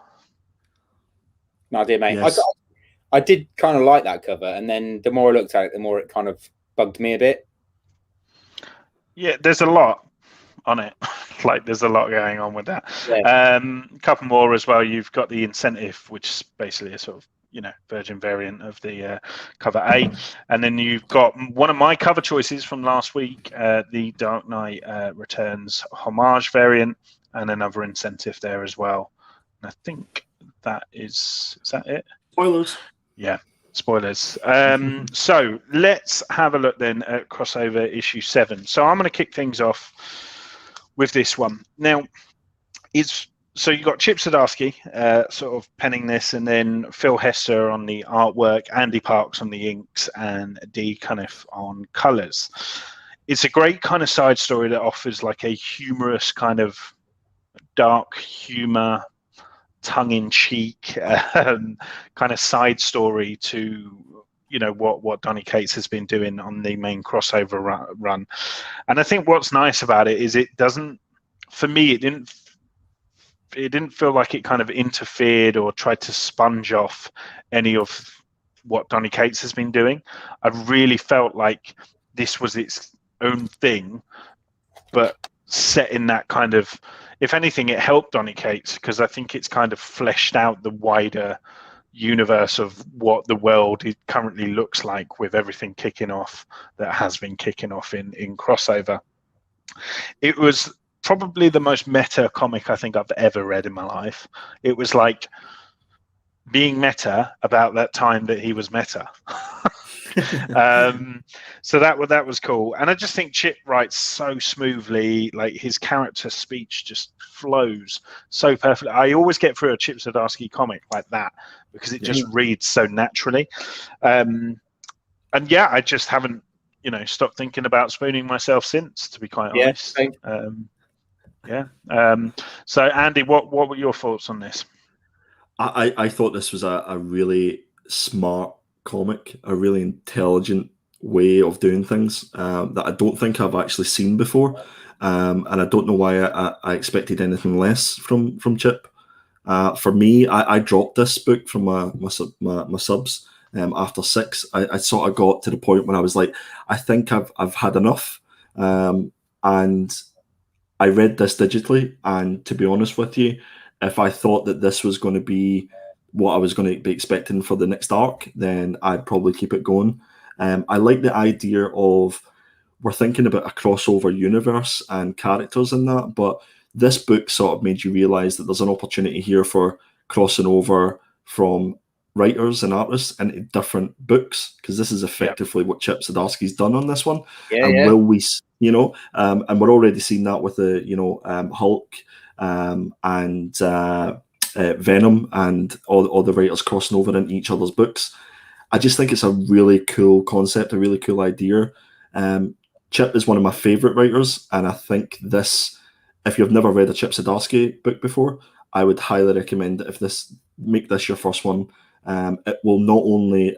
S3: No, I did, mate.
S2: Yes.
S3: I did kind of like that cover, and then the more I looked at it, the more it kind of bugged me a bit.
S1: Yeah, there's a lot on it. Like, there's a lot going on with that. A couple more as well. You've got the incentive, which is basically a sort of, virgin variant of the cover A. And then you've got one of my cover choices from last week, the Dark Knight Returns homage variant, and another incentive there as well. And I think is that it?
S2: Spoilers.
S1: Yeah. Spoilers. So let's have a look then at crossover issue 7. So I'm going to kick things off with this one. Now, so you've got Chip Zdarsky sort of penning this, and then Phil Hester on the artwork, Andy Parks on the inks, and Dee Cuniff on colours. It's a great kind of side story that offers like a humorous kind of dark humour, tongue-in-cheek kind of side story to what Donny Cates has been doing on the main crossover run. And I think what's nice about it is it doesn't, for me, it didn't feel like it kind of interfered or tried to sponge off any of what Donny Cates has been doing. I really felt like this was its own thing, but set in that kind of, if anything, it helped Donny Cates because I think it's kind of fleshed out the wider universe of what the world currently looks like with everything kicking off that has been kicking off in crossover. It was probably the most meta comic I think I've ever read in my life. It was like being meta about that time that he was meta. So that was cool, and I just think Chip writes so smoothly. Like his character speech just flows so perfectly. I always get through a Chip Zdarsky comic like that because it just reads so naturally. And yeah, I just haven't stopped thinking about spooning myself since, to be quite honest. So Andy, what were your thoughts on this?
S2: I thought this was a really smart comic, a really intelligent way of doing things that I don't think I've actually seen before, and I don't know why I expected anything less from Chip. For me, I dropped this book from my subs after 6. I sort of got to the point where I was like, I think I've had enough, and I read this digitally. And to be honest with you, if I thought that this was going to be what I was going to be expecting for the next arc, then I'd probably keep it going. I like the idea of we're thinking about a crossover universe and characters in that, but this book sort of made you realize that there's an opportunity here for crossing over from writers and artists into different books, because this is effectively what Chip Zdarsky's done on this one. Will we, and we're already seeing that with the, Hulk and Venom and all the writers crossing over into each other's books. I just think it's a really cool concept, a really cool idea. Chip is one of my favorite writers, and I think this, if you've never read a Chip Zdarsky book before, I would highly recommend that make this your first one. It will not only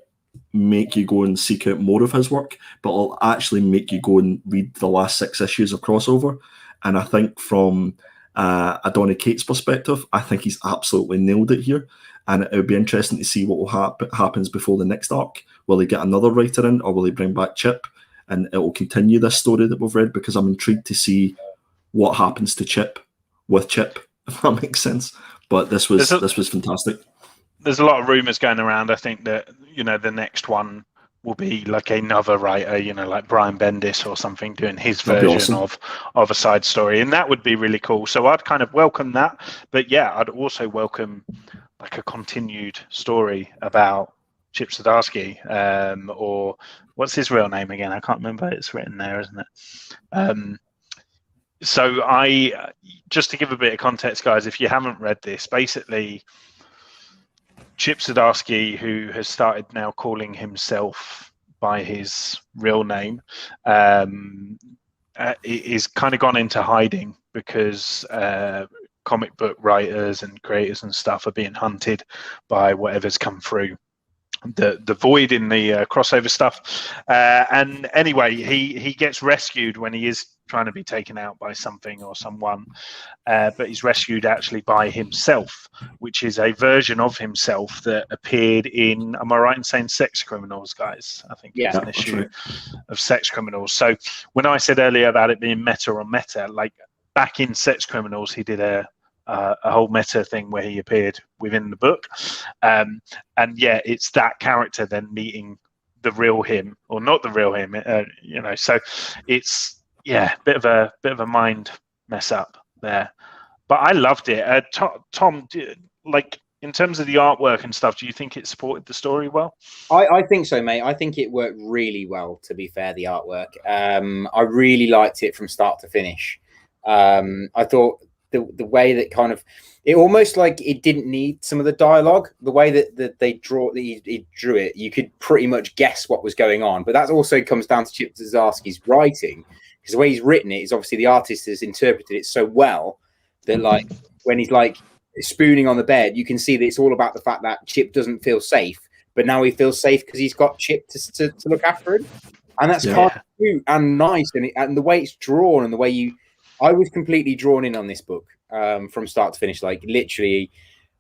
S2: make you go and seek out more of his work, but it'll actually make you go and read the last 6 issues of Crossover. And I think from a Donny Cates perspective, I think he's absolutely nailed it here. And it would be interesting to see what will happens before the next arc. Will he get another writer in, or will he bring back Chip? And it will continue this story that we've read, because I'm intrigued to see what happens to Chip with Chip, if that makes sense. But this was fantastic.
S1: There's a lot of rumors going around. I think that the next one will be like another writer, like Brian Bendis or something, doing his version of a side story, and that would be really cool. So I'd kind of welcome that, but yeah, I'd also welcome like a continued story about Chip Zdarsky, or what's his real name again? I can't remember. It's written there, isn't it? So just to give a bit of context, guys, if you haven't read this, basically Chip Zdarsky, who has started now calling himself by his real name, is kind of gone into hiding because comic book writers and creators and stuff are being hunted by whatever's come through the void in the crossover stuff. And anyway, he gets rescued when he is trying to be taken out by something or someone, but he's rescued actually by himself, which is a version of himself that appeared in, am I right in saying Sex Criminals, guys? I think it's an issue of Sex Criminals. So when I said earlier about it being meta on meta, like back in Sex Criminals, he did a whole meta thing where he appeared within the book, and yeah, it's that character then meeting the real him, or not the real him, so it's bit of a mind mess up there, but I loved it. Tom, like in terms of the artwork and stuff, do you think it supported the story well?
S3: I think so, mate. I think it worked really well, to be fair, the artwork. I really liked it from start to finish. I thought the way that kind of, it almost like it didn't need some of the dialogue. The way that he drew it, you could pretty much guess what was going on. But that also comes down to Chip Zdarsky's writing, because the way he's written it is obviously the artist has interpreted it so well that, like, when he's like spooning on the bed, you can see that it's all about the fact that Chip doesn't feel safe, but now he feels safe because he's got Chip to look after him, and that's kind of cute and nice, and the way it's drawn and the way I was completely drawn in on this book from start to finish. Like literally,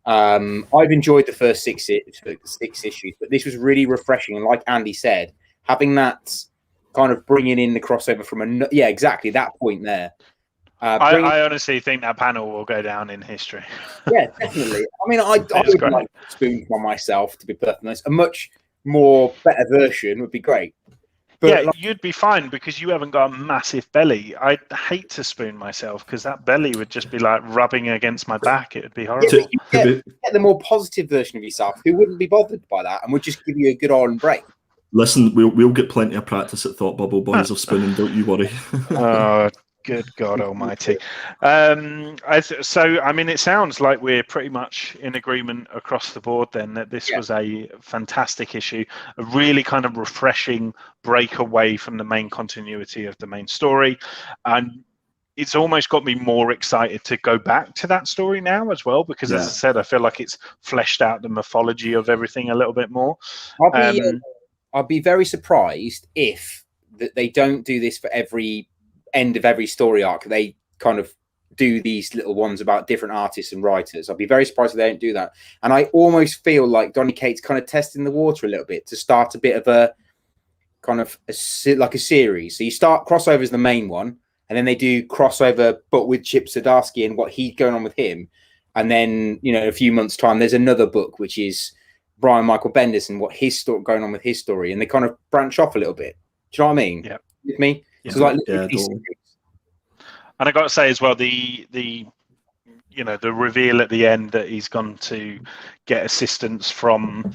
S3: I've enjoyed the first six issues, but this was really refreshing. And like Andy said, having that kind of bringing in the crossover from exactly that point there.
S1: I honestly think that panel will go down in history. Yeah,
S3: definitely. I mean, I would like to spoon for myself, to be perfectly honest. A much more better version would be great. But
S1: you'd be fine because you haven't got a massive belly. I'd hate to spoon myself because that belly would just be like rubbing against my back. It would be horrible.
S3: Yeah, you get the more positive version of yourself who wouldn't be bothered by that and would just give you a good old break.
S2: Listen, we'll get plenty of practice at Thought Bubble Boys of spinning. Don't you worry.
S1: Oh, good God Almighty! So I mean, it sounds like we're pretty much in agreement across the board. Then that this was a fantastic issue, a really kind of refreshing break away from the main continuity of the main story, and it's almost got me more excited to go back to that story now as well, because as I said, I feel like it's fleshed out the mythology of everything a little bit more.
S3: I'd be very surprised if they don't do this for every end of every story arc. They kind of do these little ones about different artists and writers. I'd be very surprised if they don't do that. And I almost feel like Donny Cates kind of testing the water a little bit to start a bit of a kind of like a series. So you start crossover as the main one, and then they do crossover, but with Chip Zdarsky and what he's going on with him. And then, you know, in a few months' time, there's another book, which is Brian Michael Bendis and what his story going on with his story. And they kind of branch off a little bit. Do you know what I mean?
S1: Yeah.
S3: With me?
S1: Yeah.
S3: So like,
S1: and I got to say as well, the you know, the reveal at the end that he's gone to get assistance from,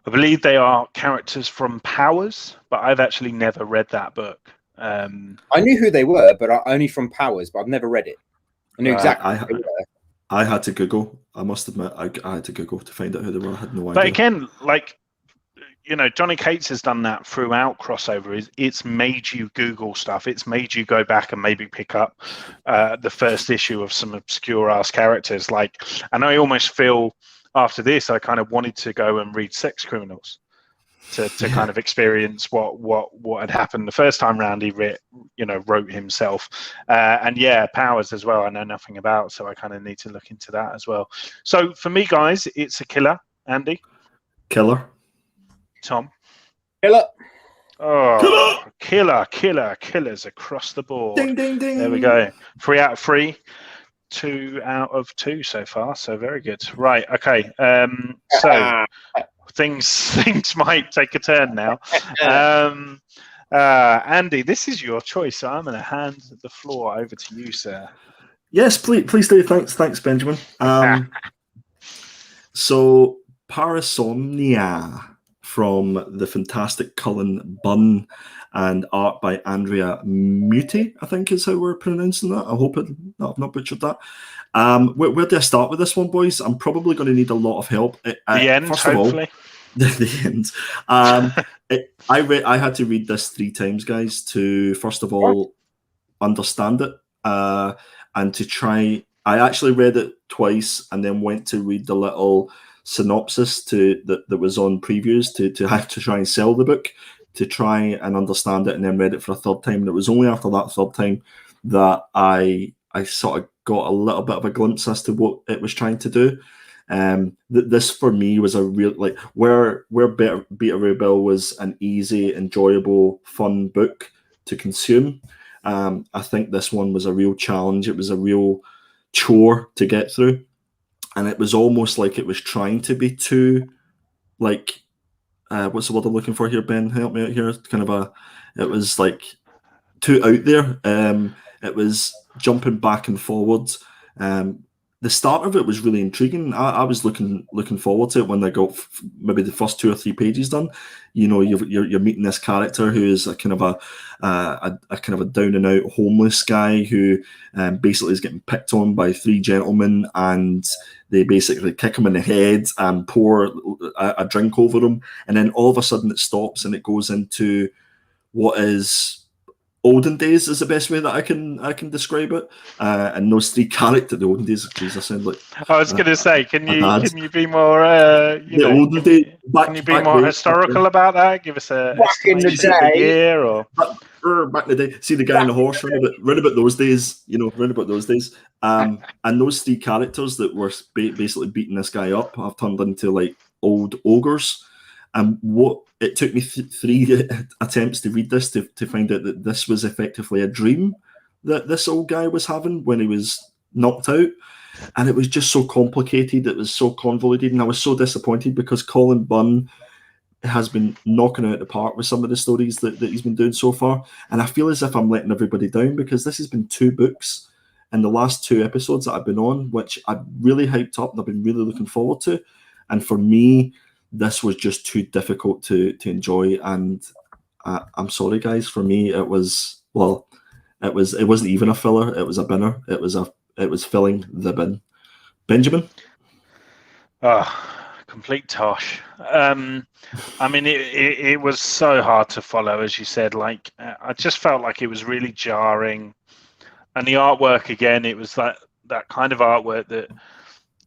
S1: I believe they are characters from Powers, but I've actually never read that book.
S3: I knew who they were, but only from Powers, but I've never read it. I knew exactly who they were.
S2: I had to Google. I must admit, I had to Google to find out who they were. I had no idea.
S1: But again, like, you know, Johnny Cates has done that throughout crossover. It's made you Google stuff. It's made you go back and maybe pick up the first issue of some obscure ass characters. Like, and I almost feel after this, I kind of wanted to go and read Sex Criminals to kind of experience what had happened the first time round. He wrote himself, and Powers as well. I know nothing about, so I kind of need to look into that as well. So for me, guys, it's a killer. Andy,
S2: killer.
S1: Tom,
S3: killer.
S1: Oh, killers across the board.
S2: Ding, ding, ding.
S1: There we go. 3 out of 3, 2 out of 2 so far. So very good. Right. Okay. So things might take a turn now. Andy, this is your choice, so I'm going to hand the floor over to you, sir.
S2: Yes, please do. Thanks, Benjamin. So, Parasomnia from the fantastic Cullen Bunn and art by Andrea Muti, I think is how we're pronouncing that. I hope I've not butchered that. Where do I start with this one, boys? I'm probably going to need a lot of help.
S1: The end, hopefully.
S2: The end. I had to read this 3 times, guys, to first of all understand it, and to try. I actually read it twice and then went to read the little synopsis that was on previews to have to try and sell the book, to try and understand it, and then read it for a 3rd time. And it was only after that 3rd time that I sort of got a little bit of a glimpse as to what it was trying to do. This for me was a real, like, where Beta Ray Bill was an easy, enjoyable, fun book to consume. I think this one was a real challenge. It was a real chore to get through, and it was almost like it was trying to be too, like, what's the word I'm looking for here, Ben? Help me out here. It was like too out there. It was jumping back and forwards. The start of it was really intriguing. I was looking forward to it when they got maybe the first 2 or 3 pages done. You know, you're meeting this character who is a kind of a down and out homeless guy who basically is getting picked on by 3 gentlemen, and they basically kick him in the head and pour a drink over him, and then all of a sudden it stops and it goes into what is olden days is the best way that I can describe it. And those 3 characters, the olden days, because I sound like.
S1: I was going to say, can you be more?
S2: Olden days.
S1: Can you be more historical about that? Give us a
S3: back in the day,
S1: of the year, or
S2: back in the day. See the guy on the horse, round about those days. You know, round about those days. And those 3 characters that were basically beating this guy up have turned into like old ogres. And what it took me 3 attempts to read this to find out that this was effectively a dream that this old guy was having when he was knocked out. And it was just so complicated. It was so convoluted. And I was so disappointed because Cullen Bunn has been knocking out the park with some of the stories that he's been doing so far. And I feel as if I'm letting everybody down, because this has been 2 books in the last 2 episodes that I've been on, which I've really hyped up and I've been really looking forward to. And for me, this was just too difficult to enjoy. And I'm sorry, guys. For me, it wasn't even a filler. It was a binner. It was filling the bin. Benjamin.
S1: Oh, complete tosh. I mean, it was so hard to follow, as you said. Like, I just felt like it was really jarring, and the artwork again. It was that kind of artwork that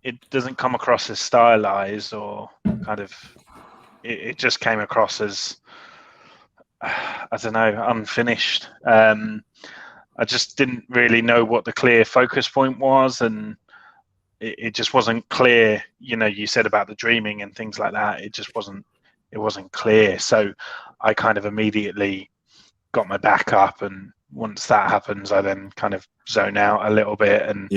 S1: it doesn't come across as stylized or kind of. It just came across as I don't know, unfinished. I just didn't really know what the clear focus point was, and it just wasn't clear. You know, you said about the dreaming and things like that. It just wasn't clear. So I kind of immediately got my back up, and once that happens, I then kind of zone out a little bit and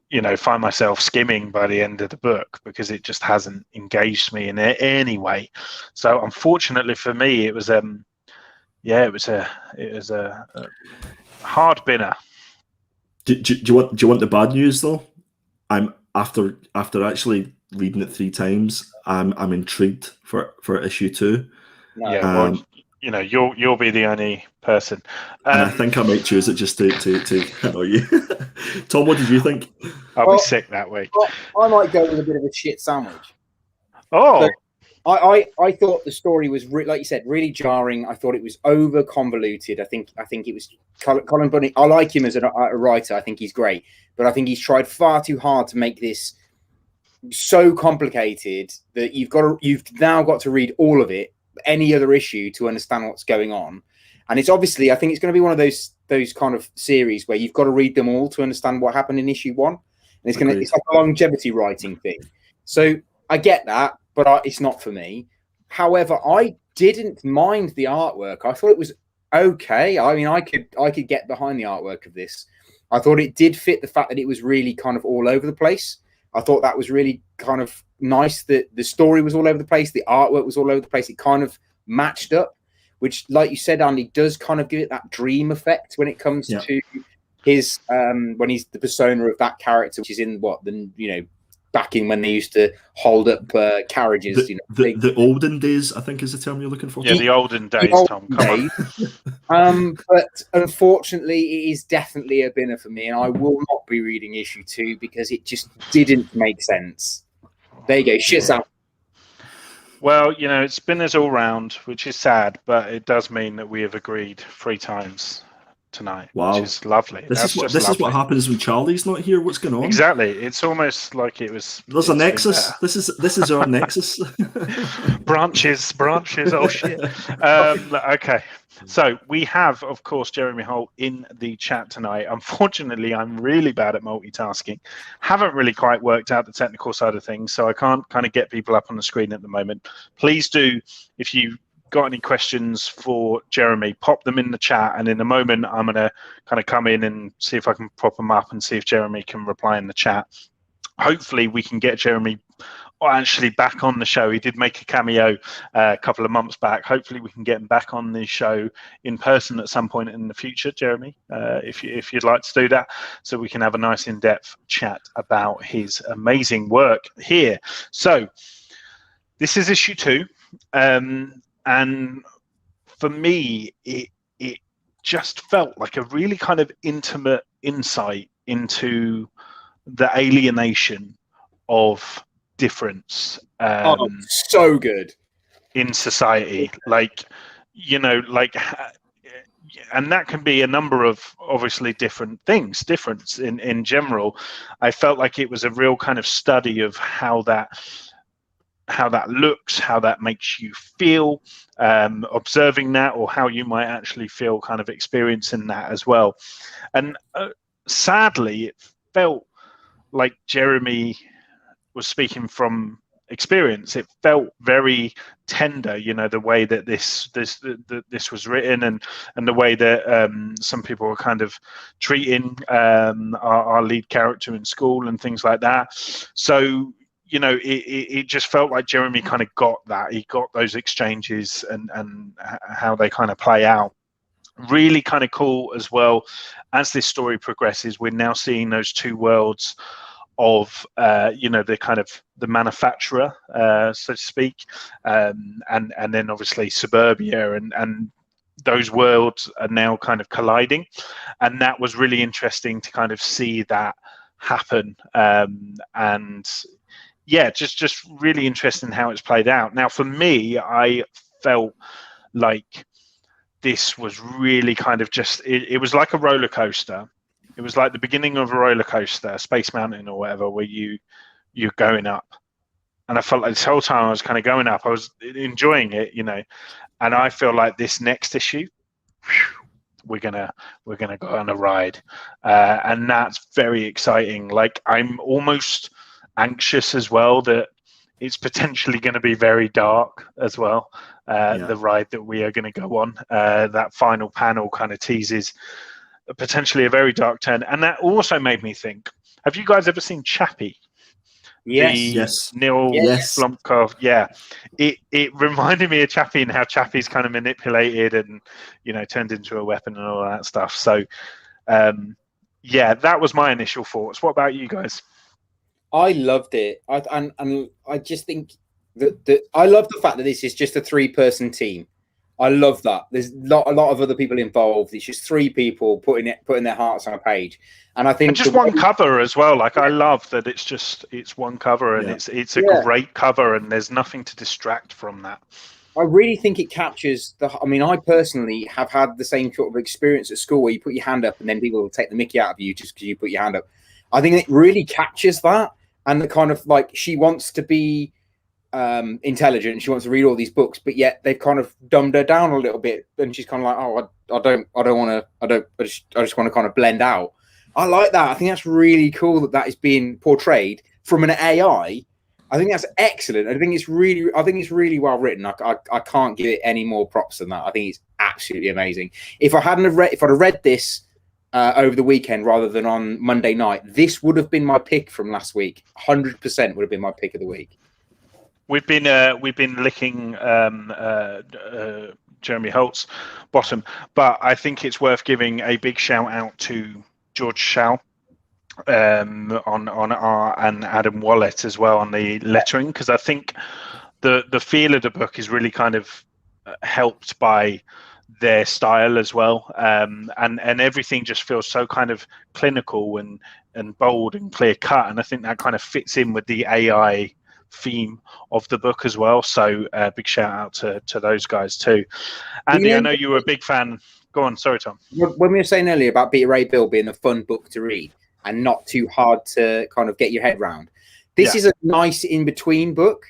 S1: you know, find myself skimming by the end of the book because it just hasn't engaged me in it anyway. So unfortunately for me, it was a hard binner.
S2: Do you want the bad news though? I'm after actually reading it 3 times. I'm intrigued for issue 2.
S3: No.
S1: Yeah, well, you know, you'll be the only person.
S2: And I think I might choose it just to annoy you. Tom, what did you think?
S1: I'll be sick that week.
S3: I might go with a bit of a shit sandwich.
S1: Oh.
S3: So I thought the story was like you said, really jarring. I thought it was over convoluted. I think it was Colin Bunny. I like him as a writer. I think he's great, but I think he's tried far too hard to make this so complicated that you've now got to read all of it, any other issue, to understand what's going on. And it's obviously, I think it's going to be one of those kind of series where you've got to read them all to understand what happened in issue 1. And it's like a longevity writing thing. So I get that, but it's not for me. However, I didn't mind the artwork. I thought it was okay. I mean, I could get behind the artwork of this. I thought it did fit the fact that it was really kind of all over the place. I thought that was really kind of nice that the story was all over the place. The artwork was all over the place. It kind of matched up, which, like you said, Andy, does kind of give it that dream effect when it comes to his when he's the persona of that character, which is in back in when they used to hold up carriages.
S2: The olden days, I think, is the term you're looking for.
S1: Yeah, the olden days, Tom. Come
S3: on. But unfortunately, it is definitely a binner for me, and I will not be reading issue 2 because it just didn't make sense. There you go. Shit's out.
S1: Well, you know, it's binners all round, which is sad, but it does mean that we have agreed 3 times tonight, which is lovely.
S2: This is what happens when Charlie's not here. What's going on?
S1: Exactly. It's almost like it was.
S2: There's a nexus. This is our nexus.
S1: branches. Oh shit. Okay. So we have, of course, Jeremy Holt in the chat tonight. Unfortunately, I'm really bad at multitasking. Haven't really quite worked out the technical side of things, so I can't kind of get people up on the screen at the moment. Please do, if you got any questions for Jeremy, pop them in the chat, and in a moment I'm going to kind of come in and see if I can prop them up and see if Jeremy can reply in the chat. Hopefully we can get Jeremy actually back on the show. He did make a cameo a couple of months back. Hopefully we can get him back on the show in person at some point in the future, Jeremy, if you'd like to do that, so we can have a nice in-depth chat about his amazing work here. So this is issue 2. And for me, it just felt like a really kind of intimate insight into the alienation of difference.
S3: So good.
S1: In society. Like, you know, like, and that can be a number of obviously different things, difference in general. I felt like it was a real kind of study of how that looks, how that makes you feel, observing that, or how you might actually feel kind of experiencing that as well. And sadly, it felt like Jeremy was speaking from experience. It felt very tender, you know, the way that this was written, and the way that some people were kind of treating our lead character in school and things like that. So, you know, it just felt like Jeremy kind of got that. He got those exchanges and how they kind of play out. Really kind of cool as well. As this story progresses, we're now seeing those 2 worlds of the kind of the manufacturer, so to speak, and then obviously suburbia, and those worlds are now kind of colliding, and that was really interesting to kind of see that happen, and yeah, just really interesting how it's played out. Now, for me, I felt like this was really kind of just it was like a roller coaster. It was like the beginning of a roller coaster, Space Mountain or whatever, where you're going up. And I felt like this whole time I was kind of going up. I was enjoying it, And I feel like this next issue, we're gonna go on a ride, and that's very exciting. Like, I'm almost anxious as well that it's potentially going to be very dark as well. The ride that we are going to go on, that final panel kind of teases potentially a very dark turn, and that also made me think. Have you guys ever seen Chappie?
S2: Yes.
S1: Neil Blomkamp. Yeah, it reminded me of Chappie and how Chappie's kind of manipulated and turned into a weapon and all that stuff. So, that was my initial thoughts. What about you guys?
S3: I loved it. And I just think that I love the fact that this is just a 3-person team. I love that. There's a lot of other people involved. It's just 3 people putting their hearts on a page. And I think
S1: just one cover as well. Like, I love that it's one cover, and it's a great cover, and there's nothing to distract from that.
S3: I really think it captures I personally have had the same sort of experience at school where you put your hand up and then people will take the mickey out of you just because you put your hand up. I think it really captures that, and the kind of like, she wants to be intelligent, she wants to read all these books, but yet they've kind of dumbed her down a little bit, and she's kind of like, I just want to kind of blend out. I like that. I think that's really cool that is being portrayed from an AI. I think that's excellent. I think it's really well written. I can't give it any more props than that. I think it's absolutely amazing. If I'd have read this over the weekend rather than on Monday night, this would have been my pick from last week. 100% would have been my pick of the week.
S1: We've been licking Jeremy Holt's bottom, but I think it's worth giving a big shout out to George Schall on our, and Adam Wallet as well on the lettering, because I think the feel of the book is really kind of helped by their style as well, and everything just feels so kind of clinical and bold and clear cut, and I think that kind of fits in with the AI theme of the book as well. So big shout out to those guys too. Andy, I know you were a big fan. Go on, sorry Tom.
S3: When we were saying earlier about Beta Ray Bill being a fun book to read and not too hard to kind of get your head around, this is a nice in-between book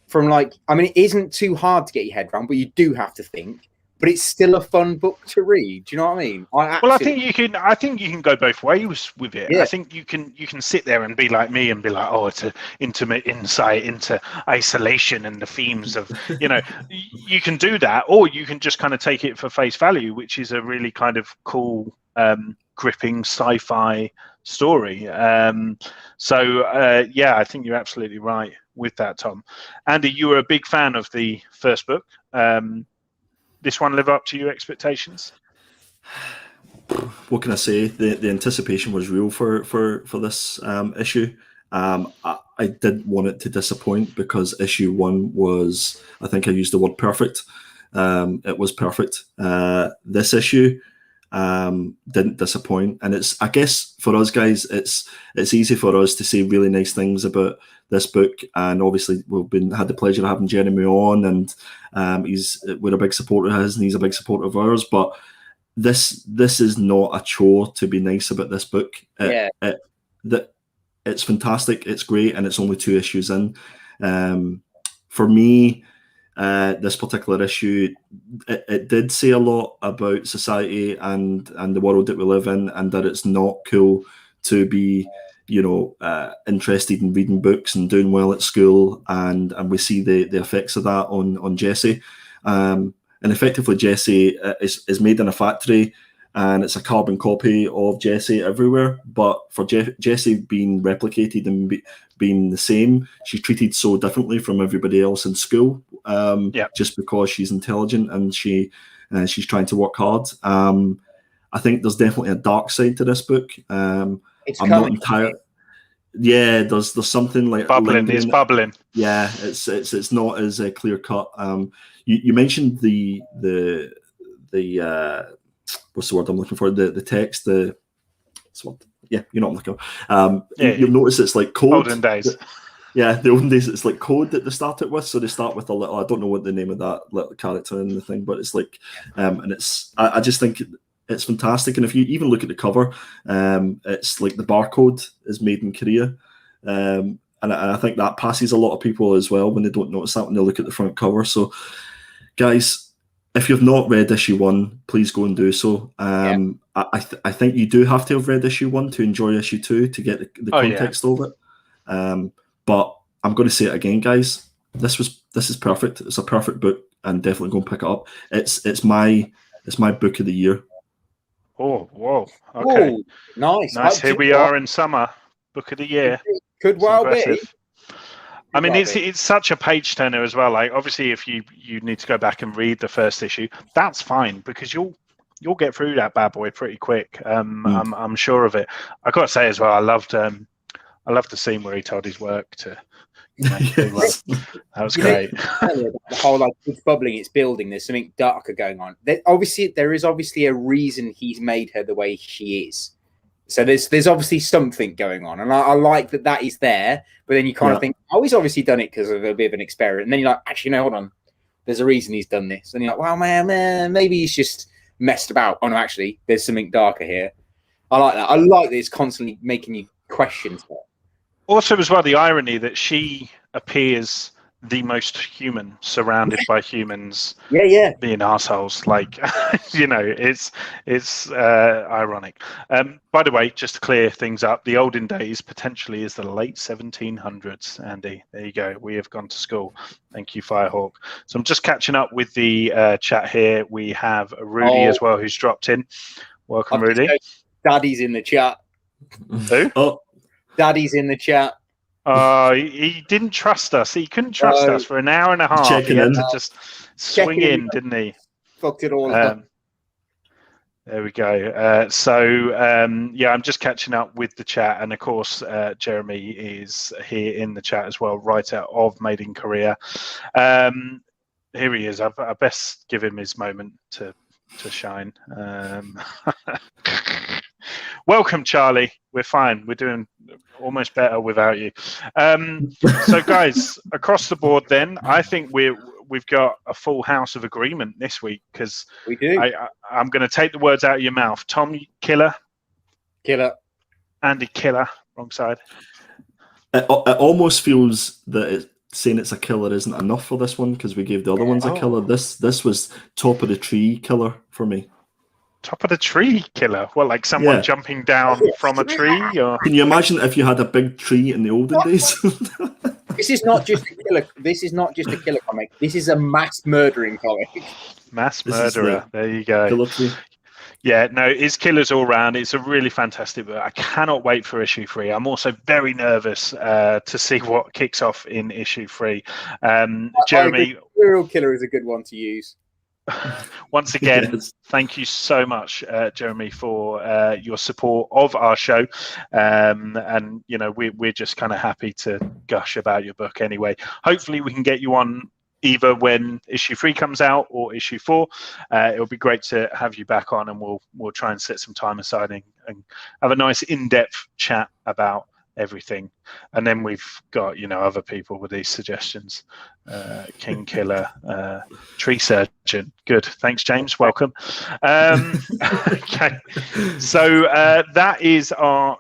S3: from it isn't too hard to get your head around, but you do have to think. But it's still a fun book to read. Do you know what I mean?
S1: I think you can go both ways with it. Yeah. I think you can sit there and be like me and be like, oh, it's an intimate insight into isolation and the themes of, you can do that, or you can just kind of take it for face value, which is a really kind of cool, gripping sci-fi story. I think you're absolutely right with that, Tom. Andy, you were a big fan of the first book. This one live up to your expectations?
S2: What can I say? The anticipation was real for this issue. I didn't want it to disappoint, because issue 1 was, I think I used the word perfect. It was perfect. This issue didn't disappoint, and it's, I guess for us guys, it's easy for us to say really nice things about this book, and obviously we've had the pleasure of having Jeremy on, and we're a big supporter of his, and he's a big supporter of ours. But this is not a chore to be nice about this book. It's fantastic, it's great, and it's only 2 issues in. For me, this particular issue, it did say a lot about society and the world that we live in, and that it's not cool to be interested in reading books and doing well at school, and we see the effects of that on Jessie, and effectively Jessie is made in a factory, and it's a carbon copy of Jessie everywhere, but for Jessie being replicated and being the same, she's treated so differently from everybody else in school, just because she's intelligent and she's trying to work hard. I think there's definitely a dark side to this book. I'm not entirely. Yeah, there's something like
S1: Bubbling. It's
S2: lingering.
S1: bubbling.
S2: Yeah, it's not as clear cut. You mentioned the what's the word I'm looking for? The text. Yeah, you know what I'm looking for. You'll notice it's like code.
S1: Olden days.
S2: Yeah, the olden days, it's like code that they start it with. So they start with a little, I don't know what the name of that little character in the thing, but it's like, and I just think it's fantastic. And if you even look at the cover, it's like the barcode is made in Korea. And I think that passes a lot of people as well when they don't notice that when they look at the front cover. So, guys, if you've not read issue 1, please go and do so. I think you do have to have read issue 1 to enjoy issue 2 to get the context of it. But I'm going to say it again, guys. This is perfect. It's a perfect book, and definitely go and pick it up. It's my book of the year.
S1: Oh, whoa! Okay,
S3: Ooh, nice.
S1: Here we are in summer. Book of the year.
S3: Could well be.
S1: I mean, it's such a page turner as well. Like, obviously, if you need to go back and read the first issue, that's fine because you'll get through that bad boy pretty quick. I'm sure of it. I got to say as well, I loved the scene where he told his work to. That was great.
S3: The whole like it's bubbling, it's building. There's something darker going on. There is obviously a reason he's made her the way she is. So there's obviously something going on, and I like that is there. But then you kind of think, oh, he's obviously done it because of a bit of an experiment. And then you're like, actually, no, hold on. There's a reason he's done this. And you're like, well, man, maybe he's just messed about. Oh no, actually, there's something darker here. I like that. I like that it's constantly making you question stuff.
S1: Also, as well, the irony that she appears the most human, surrounded by humans.
S3: Yeah.
S1: Being assholes, like it's ironic. By the way, just to clear things up, the olden days potentially is the late 1700s. Andy, there you go. We have gone to school. Thank you, Firehawk. So I'm just catching up with the chat here. We have Rudy as well, who's dropped in. Welcome, Rudy.
S3: Daddy's in the chat.
S1: Who?
S2: Oh.
S3: Daddy's in the chat.
S1: He didn't trust us. He couldn't trust us for an hour and a half. He had to just swing in, didn't he?
S3: Fucked it all up.
S1: There we go. I'm just catching up with the chat. And of course, Jeremy is here in the chat as well, writer of Made in Korea. Here he is. I best give him his moment to shine. Welcome, Charlie. We're fine. We're doing almost better without you. So, guys, across the board, then I think we've got a full house of agreement this week because
S3: we do.
S1: I'm going to take the words out of your mouth. Tom, killer. Andy, killer. Wrong side.
S2: It almost feels that saying it's a killer isn't enough for this one because we gave the other ones a killer. This was top of the tree killer for me.
S1: Top of the tree killer? Well, like someone jumping down from a tree? Or
S2: can you imagine if you had a big tree in the olden days?
S3: This is not just a killer. This is not just a killer comic. This is a mass murdering comic.
S1: Mass murderer. There you go. Yeah, no, it's killers all round. It's a really fantastic book. I cannot wait for issue 3. I'm also very nervous to see what kicks off in issue 3. Jeremy,
S3: serial killer is a good one to use.
S1: Once again, thank you so much, Jeremy, for your support of our show. And we're just kind of happy to gush about your book anyway. Hopefully we can get you on either when issue 3 comes out or issue 4. It'll be great to have you back on, and we'll try and set some time aside and have a nice in-depth chat about everything. And then we've got other people with these suggestions. King Killer, Tree Surgeon. Good, thanks, James. Welcome. Okay, so that is our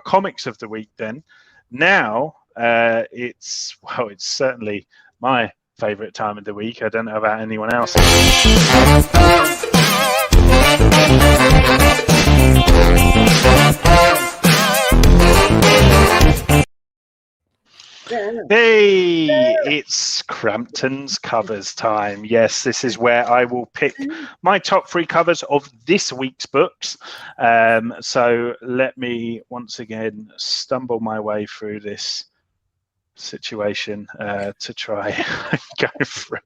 S1: comics of the week. Then now it's certainly my favorite time of the week. I don't know about anyone else. Hey, it's Crampton's covers time. Yes, this is where I will pick my top 3 covers of this week's books. So let me once again stumble my way through this situation to try and go through.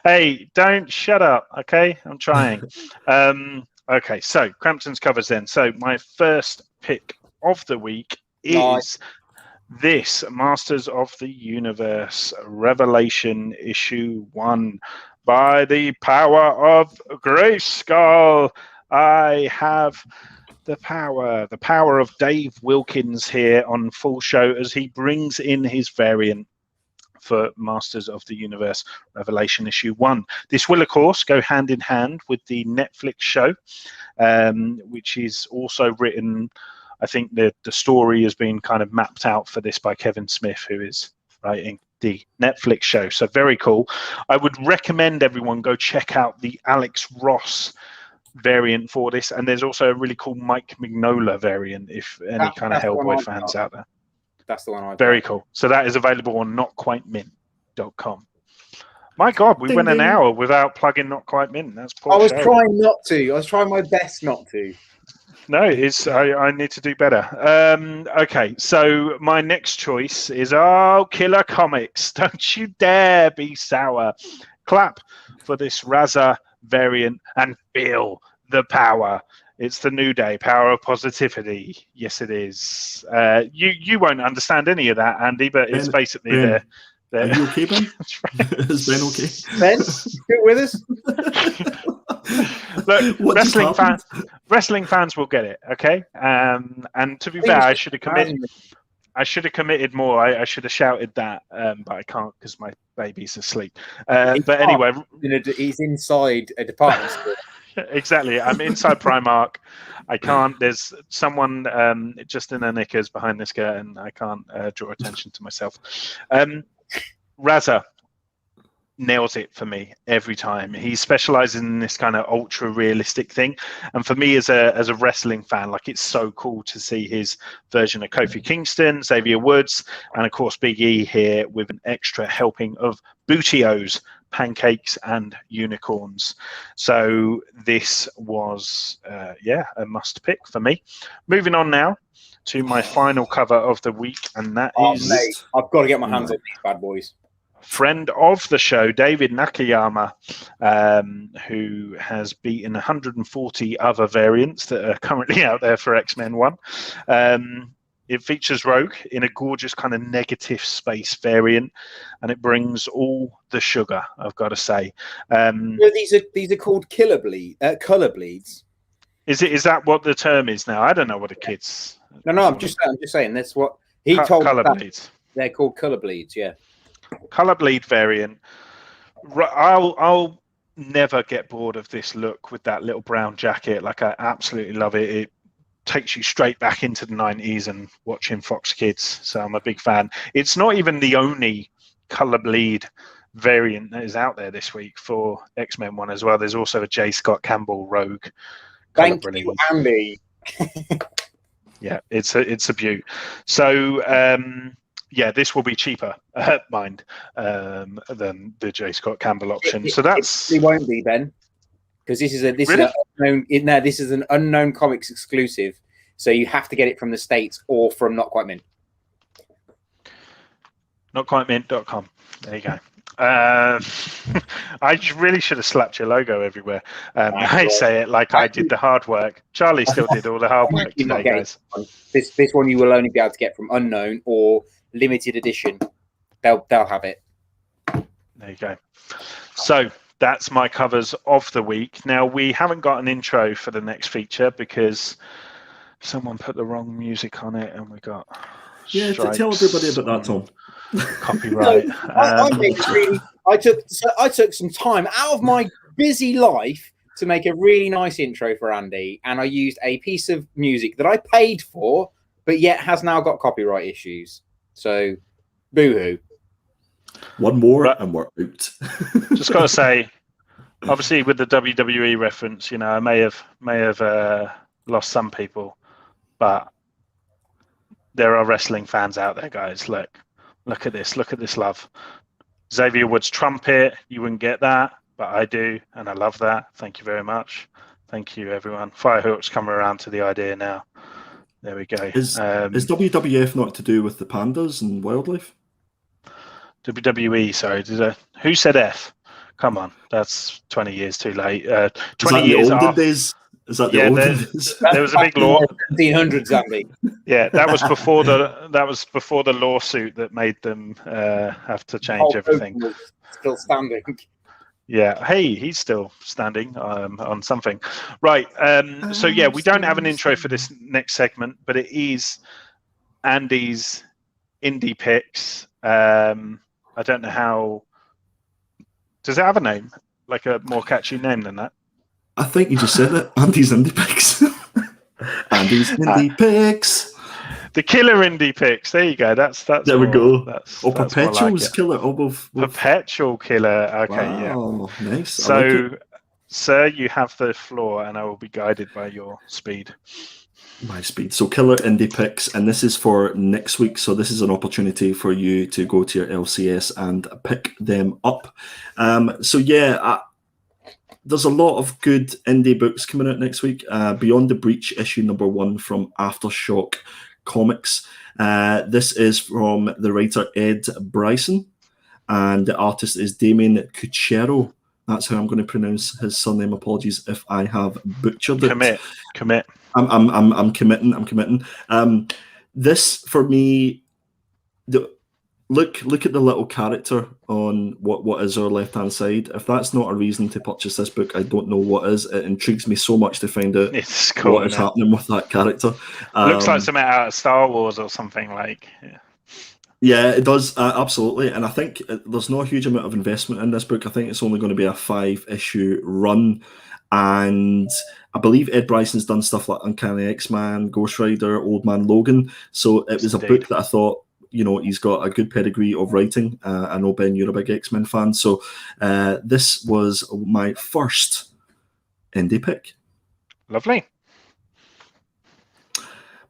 S1: Hey, don't shut up, okay? I'm trying. Okay, so Crampton's covers then. So my first pick of the week is this Masters of the Universe Revelation issue 1 by the power of Grayskull. I have the power of Dave Wilkins here on full show as he brings in his variant for Masters of the Universe Revelation issue 1. This will, of course, go hand in hand with the Netflix show, which is also written. I think the story has been kind of mapped out for this by Kevin Smith, who is writing the Netflix show. So very cool. I would recommend everyone go check out the Alex Ross variant for this, and there's also a really cool Mike Mignola variant if any kind of Hellboy fans out there.
S3: That's the one I
S1: very cool. So that is available on notquitemint.com. My God, we went an hour without plugging Not Quite Mint. That's poor.
S3: I was trying not to. I was trying my best not to.
S1: No, it's I need to do better. Okay, so my next choice is Killer Comics. Don't you dare be sour. Clap for this Raza variant and feel the power. It's the New Day, power of positivity. Yes, it is. You won't understand any of that, Andy, but it's basically
S2: Ben, are you okay, Ben? Is Ben okay?
S3: Ben, still with us?
S1: Look, wrestling fans will get it, okay? And to be fair, I should have committed more. I should have shouted that, but I can't because my baby's asleep. But anyway,
S3: he's inside a department store.
S1: Exactly. I'm inside Primark. I can't. There's someone just in their knickers behind this curtain. I can't draw attention to myself. Raza nails it for me every time. He specializes in this kind of ultra realistic thing, and for me as a wrestling fan, like, it's so cool to see his version of Kofi Kingston, Xavier Woods, and of course Big E here with an extra helping of Bootios, pancakes and unicorns. So this was a must pick for me. Moving on now to my final cover of the week, and that is
S3: mate, I've got to get my hands on these bad boys.
S1: Friend of the show, David Nakayama, who has beaten 140 other variants that are currently out there for X-Men 1. It features Rogue in a gorgeous kind of negative space variant, and it brings all the sugar, I've got to say.
S3: These are called color bleeds.
S1: Is that what the term is now? I don't know what the kids.
S3: No, I'm just saying that's what he told
S1: color
S3: me.
S1: Bleeds.
S3: They're called color bleeds, yeah.
S1: Color bleed variant. I'll never get bored of this look with that little brown jacket. Like, I absolutely love it. It takes you straight back into the 90s and watching Fox Kids. So I'm a big fan. It's not even the only color bleed variant that is out there this week for X-Men 1 as well. There's also a J. Scott Campbell Rogue.
S3: Thank you, Andy.
S1: Yeah, it's a beaut. So this will be cheaper, mind, than the J. Scott Campbell option. So
S3: it won't be, Ben, because this is an unknown comics exclusive. So you have to get it from the States or from Not Quite Mint.
S1: NotQuiteMint.com. There you go. I really should have slapped your logo everywhere. I say it like I did the hard work. Charlie still did all the hard work today, guys.
S3: This one you will only be able to get from unknown or limited edition. They'll have it.
S1: There you go. So that's my covers of the week. Now, we haven't got an intro for the next feature because someone put the wrong music on it, and we got
S2: tell everybody about that, Tom.
S1: Copyright.
S3: I took some time out of my busy life to make a really nice intro for Andy, and I used a piece of music that I paid for, but yet has now got copyright issues. So, boo-hoo.
S2: One more and we're out.
S1: Just got to say, obviously with the WWE reference, I may have lost some people, but there are wrestling fans out there, guys. Look at this love. Xavier Woods trumpet, you wouldn't get that, but I do, and I love that. Thank you very much. Thank you, everyone. Firehook's coming around to the idea now. There we go.
S2: Is WWF not to do with the pandas and wildlife?
S1: WWE, sorry. Who said F? Come on, that's 20 years too late. 20 years
S2: olden
S1: after.
S2: days. Is that the
S1: Yeah,
S2: olden
S1: there,
S2: days?
S1: there was a big law.
S3: 1700s, Andy.
S1: Yeah, that was before the lawsuit that made them have to change everything.
S3: Was still standing.
S1: Yeah. Hey, he's still standing on something. Right. So yeah, we don't have an intro for this next segment, but it is Andy's indie picks. I don't know how. Does it have a name? Like a more catchy name than that?
S2: I think you just said it. Andy's indie picks. Andy's indie picks.
S1: The killer indie picks. There you go. That's
S2: there we go.
S1: That's
S2: Perpetual's
S1: like
S2: killer.
S1: Perpetual killer. Okay,
S2: wow,
S1: yeah.
S2: Nice.
S1: So, sir, you have the floor, and I will be guided by your speed.
S2: My speed. So, killer indie picks, and this is for next week. So, this is an opportunity for you to go to your LCS and pick them up. There's a lot of good indie books coming out next week. Beyond the Breach, issue number 1 from Aftershock Comics. This is from the writer Ed Bryson, and the artist is Damien Cuchero. That's how I'm going to pronounce his surname. Apologies if I have butchered it.
S1: Commit.
S2: I'm committing. This for me, look at the little character on what is our left hand side. If that's not a reason to purchase this book, I don't know what is. It intrigues me so much to find out what is happening with that character.
S1: Looks like something out of Star Wars or something like.
S2: Yeah, it does, absolutely. And I think there's not a huge amount of investment in this book. I think it's only going to be a 5-issue run. And I believe Ed Bryson's done stuff like Uncanny X-Man, Ghost Rider, Old Man Logan. So it was a book that I thought, he's got a good pedigree of writing. I know, Ben, you're a big X-Men fan. So this was my first indie pick.
S1: Lovely.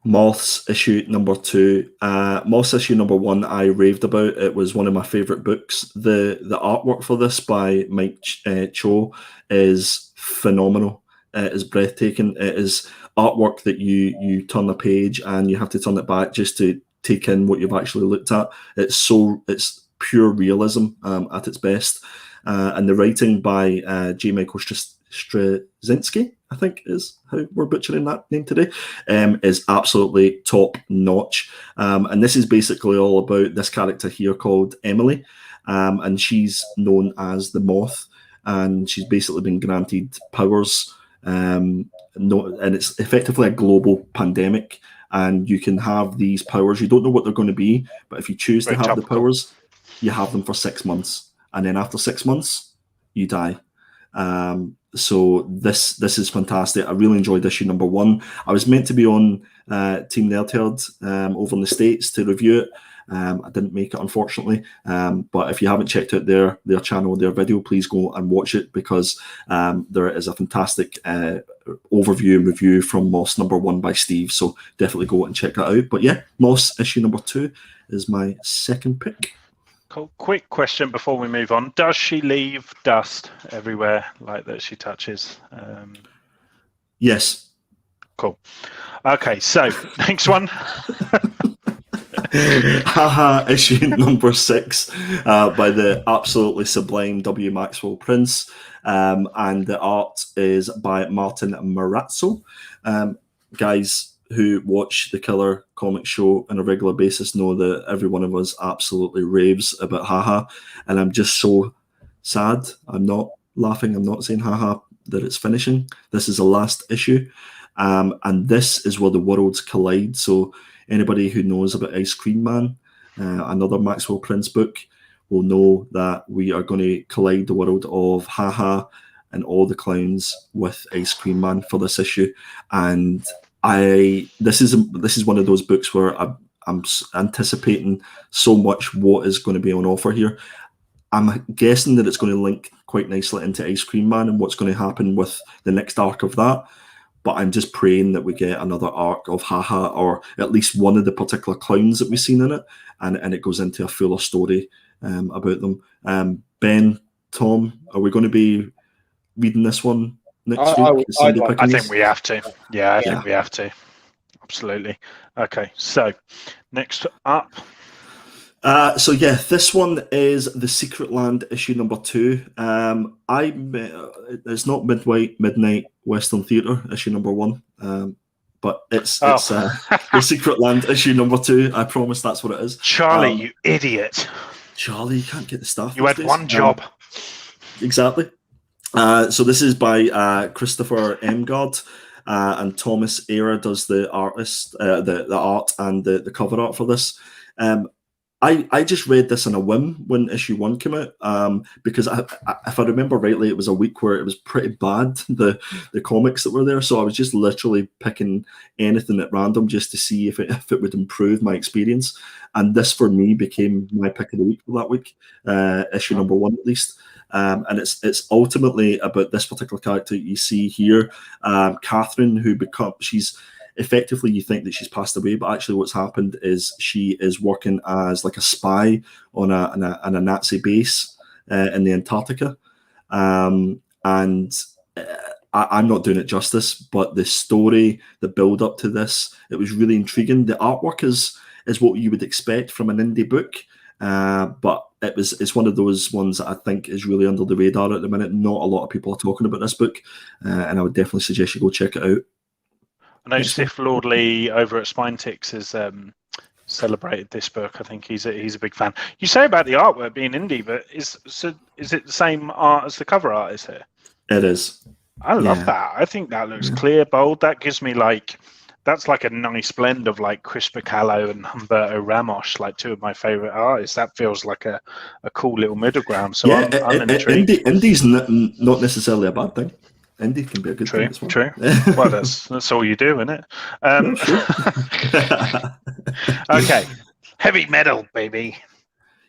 S2: Moths issue number 2. Moths issue number 1 I raved about. It was one of my favourite books. The artwork for this by Mike Cho is phenomenal. It is breathtaking. It is artwork that you turn a page and you have to turn it back just to take in what you've actually looked at. It's pure realism at its best. And the writing by J. Michael Straczynski, I think is how we're butchering that name today, is absolutely top notch. And this is basically all about this character here called Emily, and she's known as the Moth, and she's basically been granted powers. And it's effectively a global pandemic, and you can have these powers. You don't know what they're going to be, but if you choose to have the powers, you have them for 6 months, and then after 6 months, you die. So this is fantastic. I really enjoyed issue number 1. I was meant to be on Team Nerdherd over in the States to review it. I didn't make it, unfortunately. But if you haven't checked out their channel, their video, please go and watch it, because there is a fantastic overview and review from Moss number 1 by Steve. So definitely go and check that out. But yeah, Moss issue number 2 is my second pick.
S1: Cool. Quick question before we move on. Does she leave dust everywhere like that she touches?
S2: Yes.
S1: Cool. Okay, so next one.
S2: Haha, issue number 6 by the absolutely sublime W. Maxwell Prince. And the art is by Martin Marazzo. Guys who watch the Killer Comic Show on a regular basis know that every one of us absolutely raves about Haha, and I'm just so sad. I'm not laughing, I'm not saying haha that it's finishing. This is the last issue, and this is where the worlds collide. So anybody who knows about Ice Cream Man, another Maxwell Prince book, will know that we are going to collide the world of Haha and all the clowns with Ice Cream Man for this issue. And this is one of those books where I'm anticipating so much what is going to be on offer here. I'm guessing that it's going to link quite nicely into Ice Cream Man and what's going to happen with the next arc of that. But I'm just praying that we get another arc of Haha, or at least one of the particular clowns that we've seen in it, and it goes into a fuller story about them. Ben, Tom, are we going to be reading this one next week?
S1: I think we have to. Yeah, I think we have to. Absolutely. Okay, so next up.
S2: So yeah, this one is The Secret Land issue number 2. It's not Midnight Western Theatre issue number 1, but it's The Secret Land issue number 2. I promise that's what it is.
S1: Charlie, you idiot!
S2: Charlie, you can't get the staff.
S1: You had one job.
S2: Exactly. So this is by Christopher Emgard. And Thomas Era does the artist, the art and the cover art for this. I just read this on a whim when issue 1 came out, because if I remember rightly, it was a week where it was pretty bad, the comics that were there. So I was just literally picking anything at random just to see if it would improve my experience. And this for me became my pick of the week for that week, issue number 1 at least. And it's ultimately about this particular character you see here, Catherine, who she's effectively, you think that she's passed away, but actually what's happened is she is working as like a spy on a Nazi base in the Antarctica. And I'm not doing it justice, but the story, the build up to this, it was really intriguing. The artwork is what you would expect from an indie book. But it's one of those ones that I think is really under the radar at the minute. Not a lot of people are talking about this book, and I would definitely suggest you go check it out.
S1: I know Sif Lordley over at Spinetix has celebrated this book. I think he's a big fan. You say about the artwork being indie, but is it the same art as the cover art is here?
S2: It is.
S1: I love that. I think that looks clear, bold. That gives me that's like a nice blend of like Chris Bacallo and Humberto Ramos, like 2 of my favorite artists. That feels like a cool little middle ground. So I'm intrigued.
S2: Indie's not necessarily a bad thing. Indie can be a good thing as well.
S1: True. Well, that's all you do, isn't it? Okay, heavy metal, baby.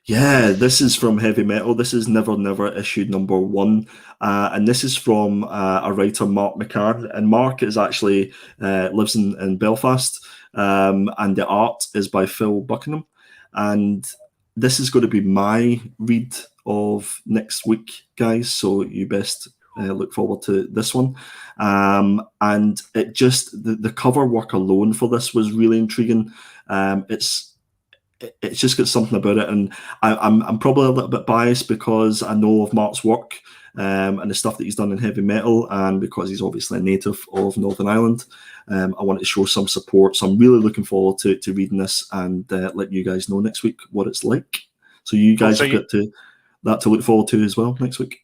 S2: Yeah, this is from Heavy Metal. This is Never Never issue number 1. And this is from a writer, Mark McCann. And Mark is actually lives in Belfast. And the art is by Phil Buckingham. And this is going to be my read of next week, guys. So you best look forward to this one. And it just, the cover work alone for this was really intriguing. It's just got something about it, and I'm probably a little bit biased because I know of Mark's work and the stuff that he's done in Heavy Metal, and because he's obviously a native of Northern Ireland, I wanted to show some support. So I'm really looking forward to reading this and letting you guys know next week what it's like. So you guys have got that to look forward to as well next week.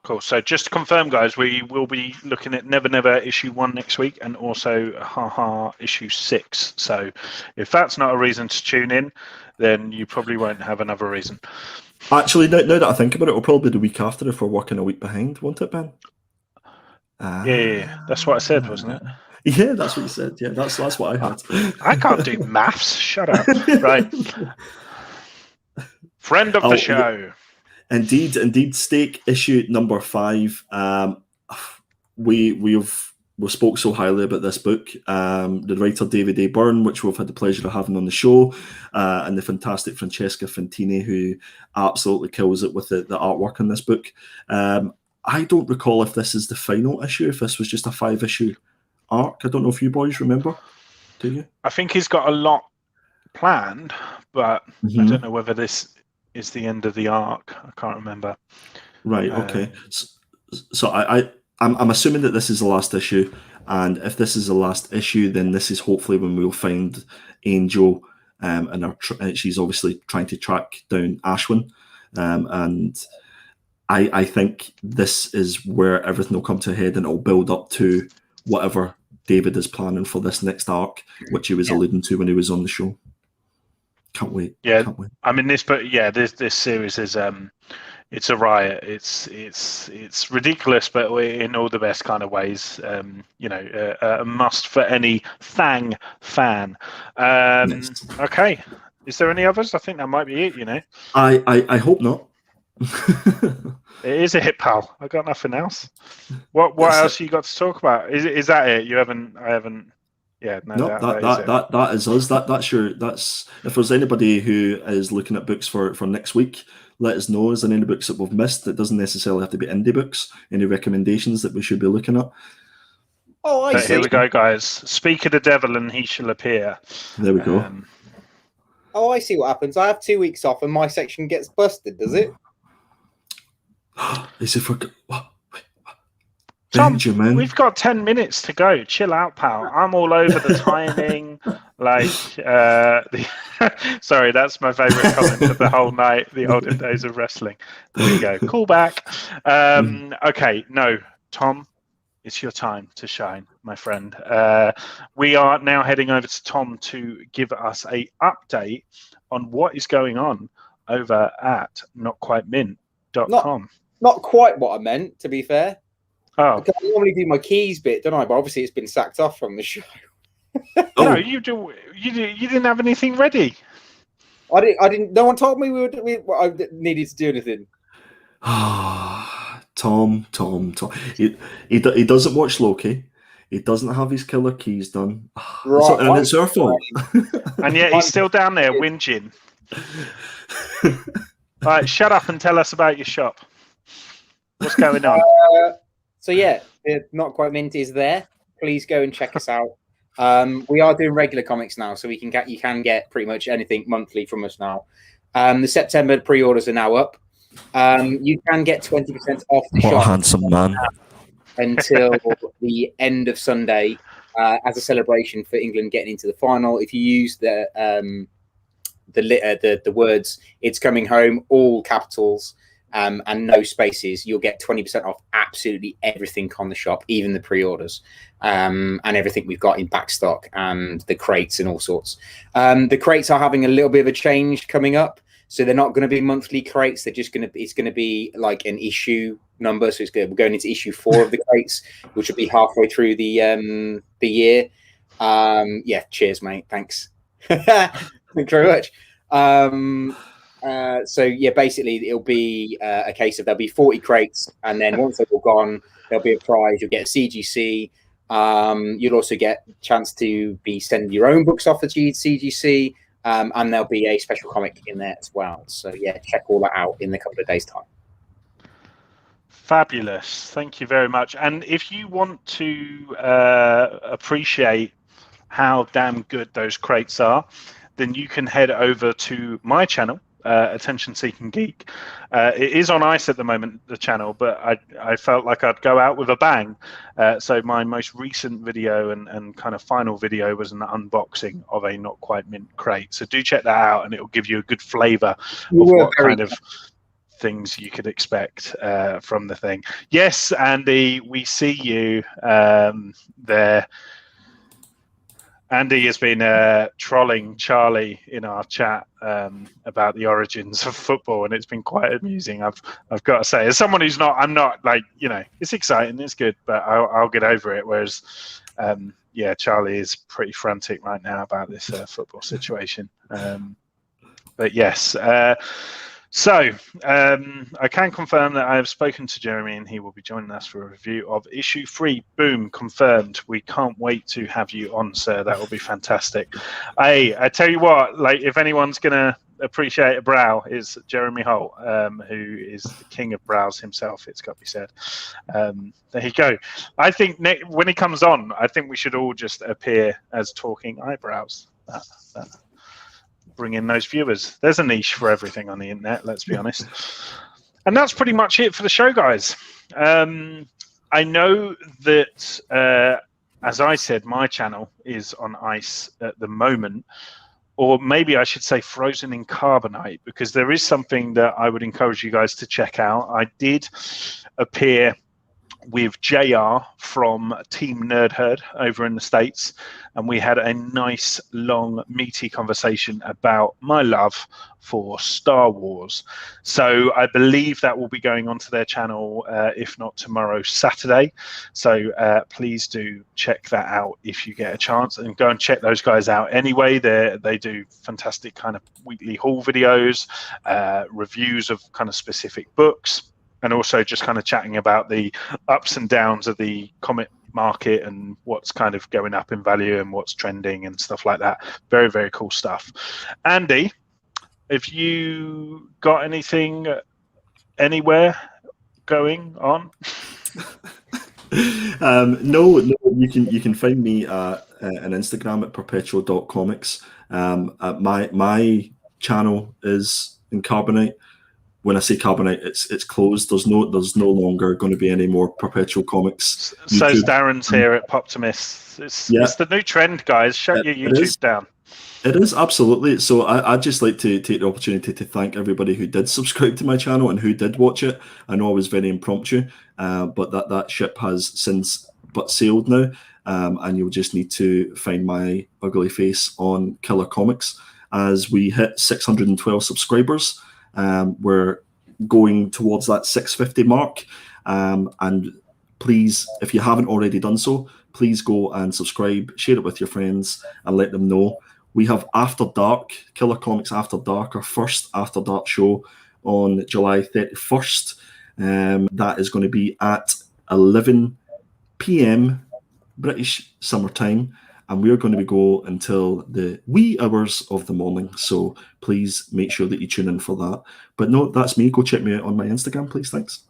S1: Cool. So just to confirm, guys, we will be looking at Never Never issue 1 next week, and also Haha issue 6. So if that's not a reason to tune in, then you probably won't have another reason.
S2: Actually, now that I think about it, it'll probably be the week after if we're working a week behind, won't it, Ben?
S1: Yeah, that's what I said, wasn't it?
S2: Yeah, that's what you said. Yeah, that's what I heard.
S1: I can't do maths. Shut up. Right. Friend of the show.
S2: Indeed. Stake issue number 5. We spoke so highly about this book. The writer David A. Byrne, which we've had the pleasure of having on the show, and the fantastic Francesca Fantini, who absolutely kills it with the artwork in this book. I don't recall if this is the final issue, if this was just a 5-issue arc. I don't know if you boys remember. Do you?
S1: I think he's got a lot planned, but I don't know whether this is the end of the arc. I can't remember.
S2: Right. Okay. So I'm assuming that this is the last issue, and if this is the last issue, then this is hopefully when we'll find Angel, and she's obviously trying to track down Ashwin, and I think this is where everything will come to a head, and it'll build up to whatever David is planning for this next arc, which he was alluding to when he was on the show. Can't wait.
S1: Yeah,
S2: can't wait.
S1: I mean this series is it's a riot. It's ridiculous, but in all the best kind of ways. A must for any Thang fan.
S2: Yes.
S1: Okay, is there any others? I think that might be it.
S2: I hope not.
S1: It is a hit, pal. I got nothing else. What else you got to talk about? Is that it? I haven't. Yeah, no,
S2: that is us. That's if there's anybody who is looking at books for next week, let us know. Is there any books that we've missed? It doesn't necessarily have to be indie books. Any recommendations that we should be looking at?
S3: Oh, I see.
S1: Here we go, guys. Speak of the devil and he shall appear.
S2: There we go.
S3: Oh, I see what happens. I have 2 weeks off, and my section gets busted. Does it?
S2: Is it for
S1: Tom,
S2: Benjamin?
S1: we've got 10 minutes to go. Chill out, pal. I'm all over the timing. Sorry, that's my favourite comment of the whole night, the olden days of wrestling. There we go. Call back. Okay, no, Tom, it's your time to shine, my friend. We are now heading over to Tom to give us a update on what is going on over at notquitemint.com.
S3: Not quite what I meant, to be fair.
S1: Oh,
S3: I normally do my keys bit, don't I? But obviously, it's been sacked off from the show.
S1: no, you didn't have anything ready.
S3: I didn't. No one told me I needed to do anything.
S2: Tom. He doesn't watch Loki. He doesn't have his killer keys done.
S3: Right,
S2: and it's our fault.
S1: And yet he's still down there whinging. All right, shut up and tell us about your shop. What's going on?
S3: So yeah, Not Quite Mint is there. Please go and check us out. We are doing regular comics now, so you can get pretty much anything monthly from us now. The September pre-orders are now up. You can get 20% off the shop.
S2: What a handsome man.
S3: Until the end of Sunday, as a celebration for England getting into the final. If you use the words "It's coming home," all capitals, and no spaces, you'll get 20% off absolutely everything on the shop, even the pre-orders, and everything we've got in back stock, and the crates and all sorts. The crates are having a little bit of a change coming up. So they're not going to be monthly crates. They're just it's going to be like an issue number. So we're going into issue 4 of the crates, which will be halfway through the year. Yeah, cheers, mate. Thanks. Thanks very much. So yeah, basically it'll be a case of there'll be 40 crates, and then once they're all gone, there'll be a prize. You'll get a CGC. You'll also get a chance to be sending your own books off the CGC. And there'll be a special comic in there as well. So yeah, check all that out in a couple of days' time.
S1: Fabulous. Thank you very much. And if you want to appreciate how damn good those crates are, then you can head over to my channel, Attention Seeking Geek. It is on ice at the moment, the channel, but I felt like I'd go out with a bang. So my most recent video and kind of final video was an unboxing of a Not Quite Mint crate. So do check that out, and it will give you a good flavour of what kind of things you could expect from the thing. Yes, Andy, we see you there. Andy has been trolling Charlie in our chat about the origins of football, and it's been quite amusing. I've got to say, as someone who's I'm not like, it's exciting, it's good, but I'll get over it. Whereas, yeah, Charlie is pretty frantic right now about this football situation. But yes. So I can confirm that I have spoken to Jeremy, and he will be joining us for a review of issue 3. Boom, confirmed. We can't wait to have you on, sir. That will be fantastic. I tell you what, like, if anyone's going to appreciate a brow, is Jeremy Holt, who is the king of brows himself, it's got to be said. There you go. I think when he comes on, I think we should all just appear as talking eyebrows. Bring in those viewers. There's a niche for everything on the internet, let's be honest. And that's pretty much it for the show, guys. I know that, as I said, my channel is on ice at the moment, or maybe I should say frozen in carbonite, because there is something that I would encourage you guys to check out. I did appear with JR from Team Nerd Herd over in the States, and we had a nice, long, meaty conversation about my love for Star Wars. So I believe that will be going onto their channel, if not tomorrow, Saturday. So please do check that out if you get a chance, and go and check those guys out anyway. They do fantastic kind of weekly haul videos, reviews of kind of specific books, and also just kind of chatting about the ups and downs of the comic market and what's kind of going up in value and what's trending and stuff like that. Very, very cool stuff. Andy, have you got anything anywhere going on?
S2: No, you can find me on Instagram at perpetual.comics. My channel is in Carbonite. When I say Carbonite, it's closed. There's no longer going to be any more Perpetual Comics.
S1: So
S2: YouTube.
S1: Darren's here at Poptimus. It's the new trend, guys. Shut your YouTube down.
S2: It is, absolutely. So I'd just like to take the opportunity to thank everybody who did subscribe to my channel and who did watch it. I know I was very impromptu, but that ship has since but sailed now, and you'll just need to find my ugly face on Killer Comics. As we hit 612 subscribers, we're going towards that 650 mark, and please, if you haven't already done so, please go and subscribe, share it with your friends, and let them know. We have After Dark, Killer Comics After Dark, our first After Dark show on July 31st. That is going to be at 11 p.m. British summertime, and we're going to go until the wee hours of the morning. So please make sure that you tune in for that. But no, that's me. Go check me out on my Instagram, please. Thanks.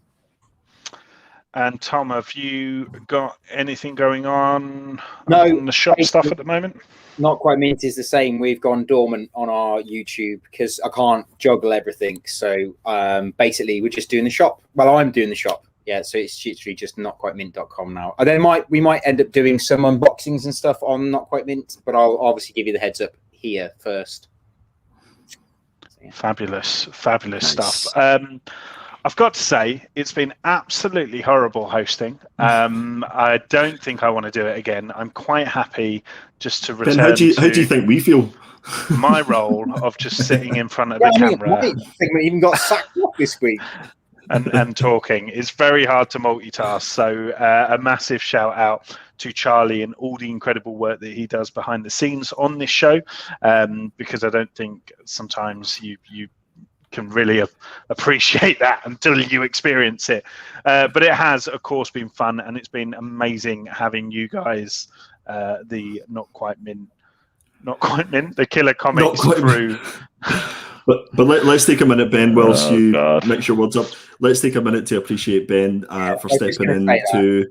S1: And Tom, have you got anything going on
S3: No,
S1: the shop stuff at the moment?
S3: Not Quite Mint is the same. We've gone dormant on our YouTube because I can't juggle everything. So basically, we're just doing the shop. Well, I'm doing the shop. Yeah, so it's literally just notquitemint.com now. We might end up doing some unboxings and stuff on Not Quite Mint, but I'll obviously give you the heads up here first. So, yeah.
S1: Fabulous stuff. I've got to say, it's been absolutely horrible hosting. I don't think I want to do it again. I'm quite happy just to return.
S2: Ben, how do you think we feel?
S1: My role of just sitting in front of the camera.
S3: I think we even got sacked off this week.
S1: And talking. It's very hard to multitask. So a massive shout out to Charlie and all the incredible work that he does behind the scenes on this show, because I don't think sometimes you can really appreciate that until you experience it. But it has, of course, been fun, and it's been amazing having you guys, the Not Quite Mint, the Killer Comics crew.
S2: But let's take a minute, Ben, whilst mix your words up. Let's take a minute to appreciate Ben for stepping into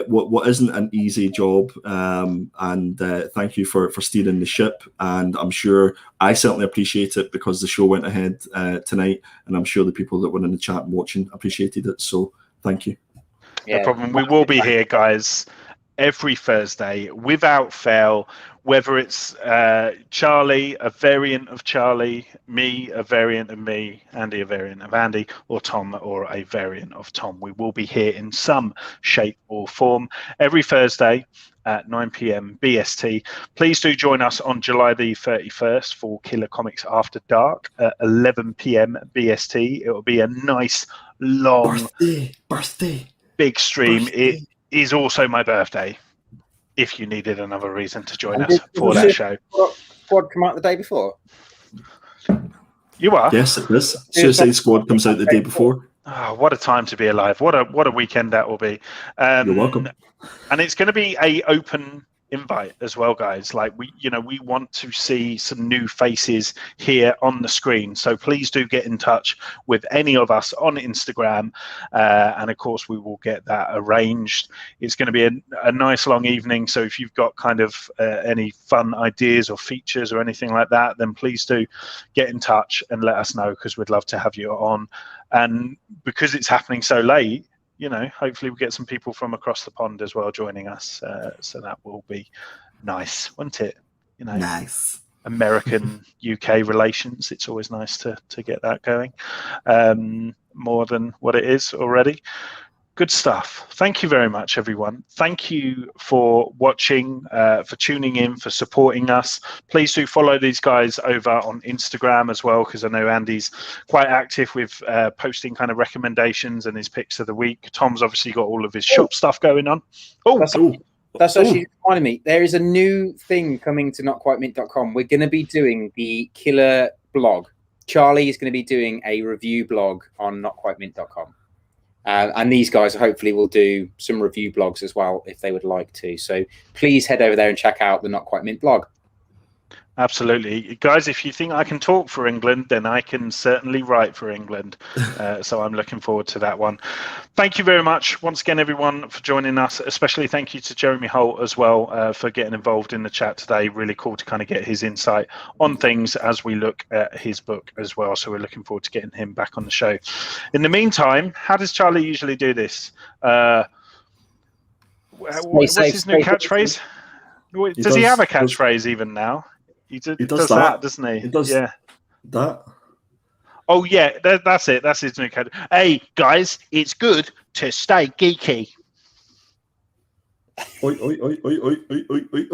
S2: what isn't an easy job, and thank you for steering the ship. And I'm sure I certainly appreciate it because the show went ahead tonight, and I'm sure the people that were in the chat and watching appreciated it. So thank you.
S1: No problem. We will be here, guys, every Thursday without fail, whether it's Charlie, a variant of Charlie, me, a variant of me, Andy, a variant of Andy, or Tom, or a variant of Tom. We will be here in some shape or form every Thursday at 9 p.m. BST. Please do join us on July the 31st for Killer Comics After Dark at 11 p.m. BST. It will be a nice, long,
S2: birthday,
S1: big stream. It is also my birthday, if you needed another reason to join us for that show.
S3: Squad come out the day before?
S1: You are?
S2: Yes, it is. Suicide Squad comes out the day before.
S1: Oh, what a time to be alive. What a weekend that will be.
S2: You're welcome.
S1: And it's going to be a open invite as well, guys. Like we want to see some new faces here on the screen, so please do get in touch with any of us on Instagram, and of course we will get that arranged. It's going to be a nice long evening, so if you've got kind of any fun ideas or features or anything like that, then please do get in touch and let us know, because we'd love to have you on. And because it's happening so late, hopefully we get some people from across the pond as well joining us. So that will be nice, won't it?
S2: Nice.
S1: American UK relations. It's always nice to get that going, more than what it is already. Good stuff. Thank you very much, everyone. Thank you for watching, for tuning in, for supporting us. Please do follow these guys over on Instagram as well, because I know Andy's quite active with posting kind of recommendations and his picks of the week. Tom's obviously got all of his shop stuff going on.
S3: That's actually reminding me. There is a new thing coming to notquitemint.com. We're going to be doing the Killer blog. Charlie is going to be doing a review blog on notquitemint.com. And these guys hopefully will do some review blogs as well if they would like to. So please head over there and check out the Not Quite Mint blog.
S1: Absolutely. Guys, if you think I can talk for England, then I can certainly write for England. So I'm looking forward to that one. Thank you very much once again, everyone, for joining us. Especially thank you to Jeremy Holt as well for getting involved in the chat today. Really cool to kind of get his insight on things as we look at his book as well. So we're looking forward to getting him back on the show. In the meantime, how does Charlie usually do this? What's his new catchphrase? Does he have a catchphrase even now? He does that, doesn't he?
S2: He does that.
S1: Oh, yeah, that's it. That's his new catchphrase. Hey, guys, it's good to stay geeky.
S2: Oi, oi, oi, oi, oi, oi, oi, oi.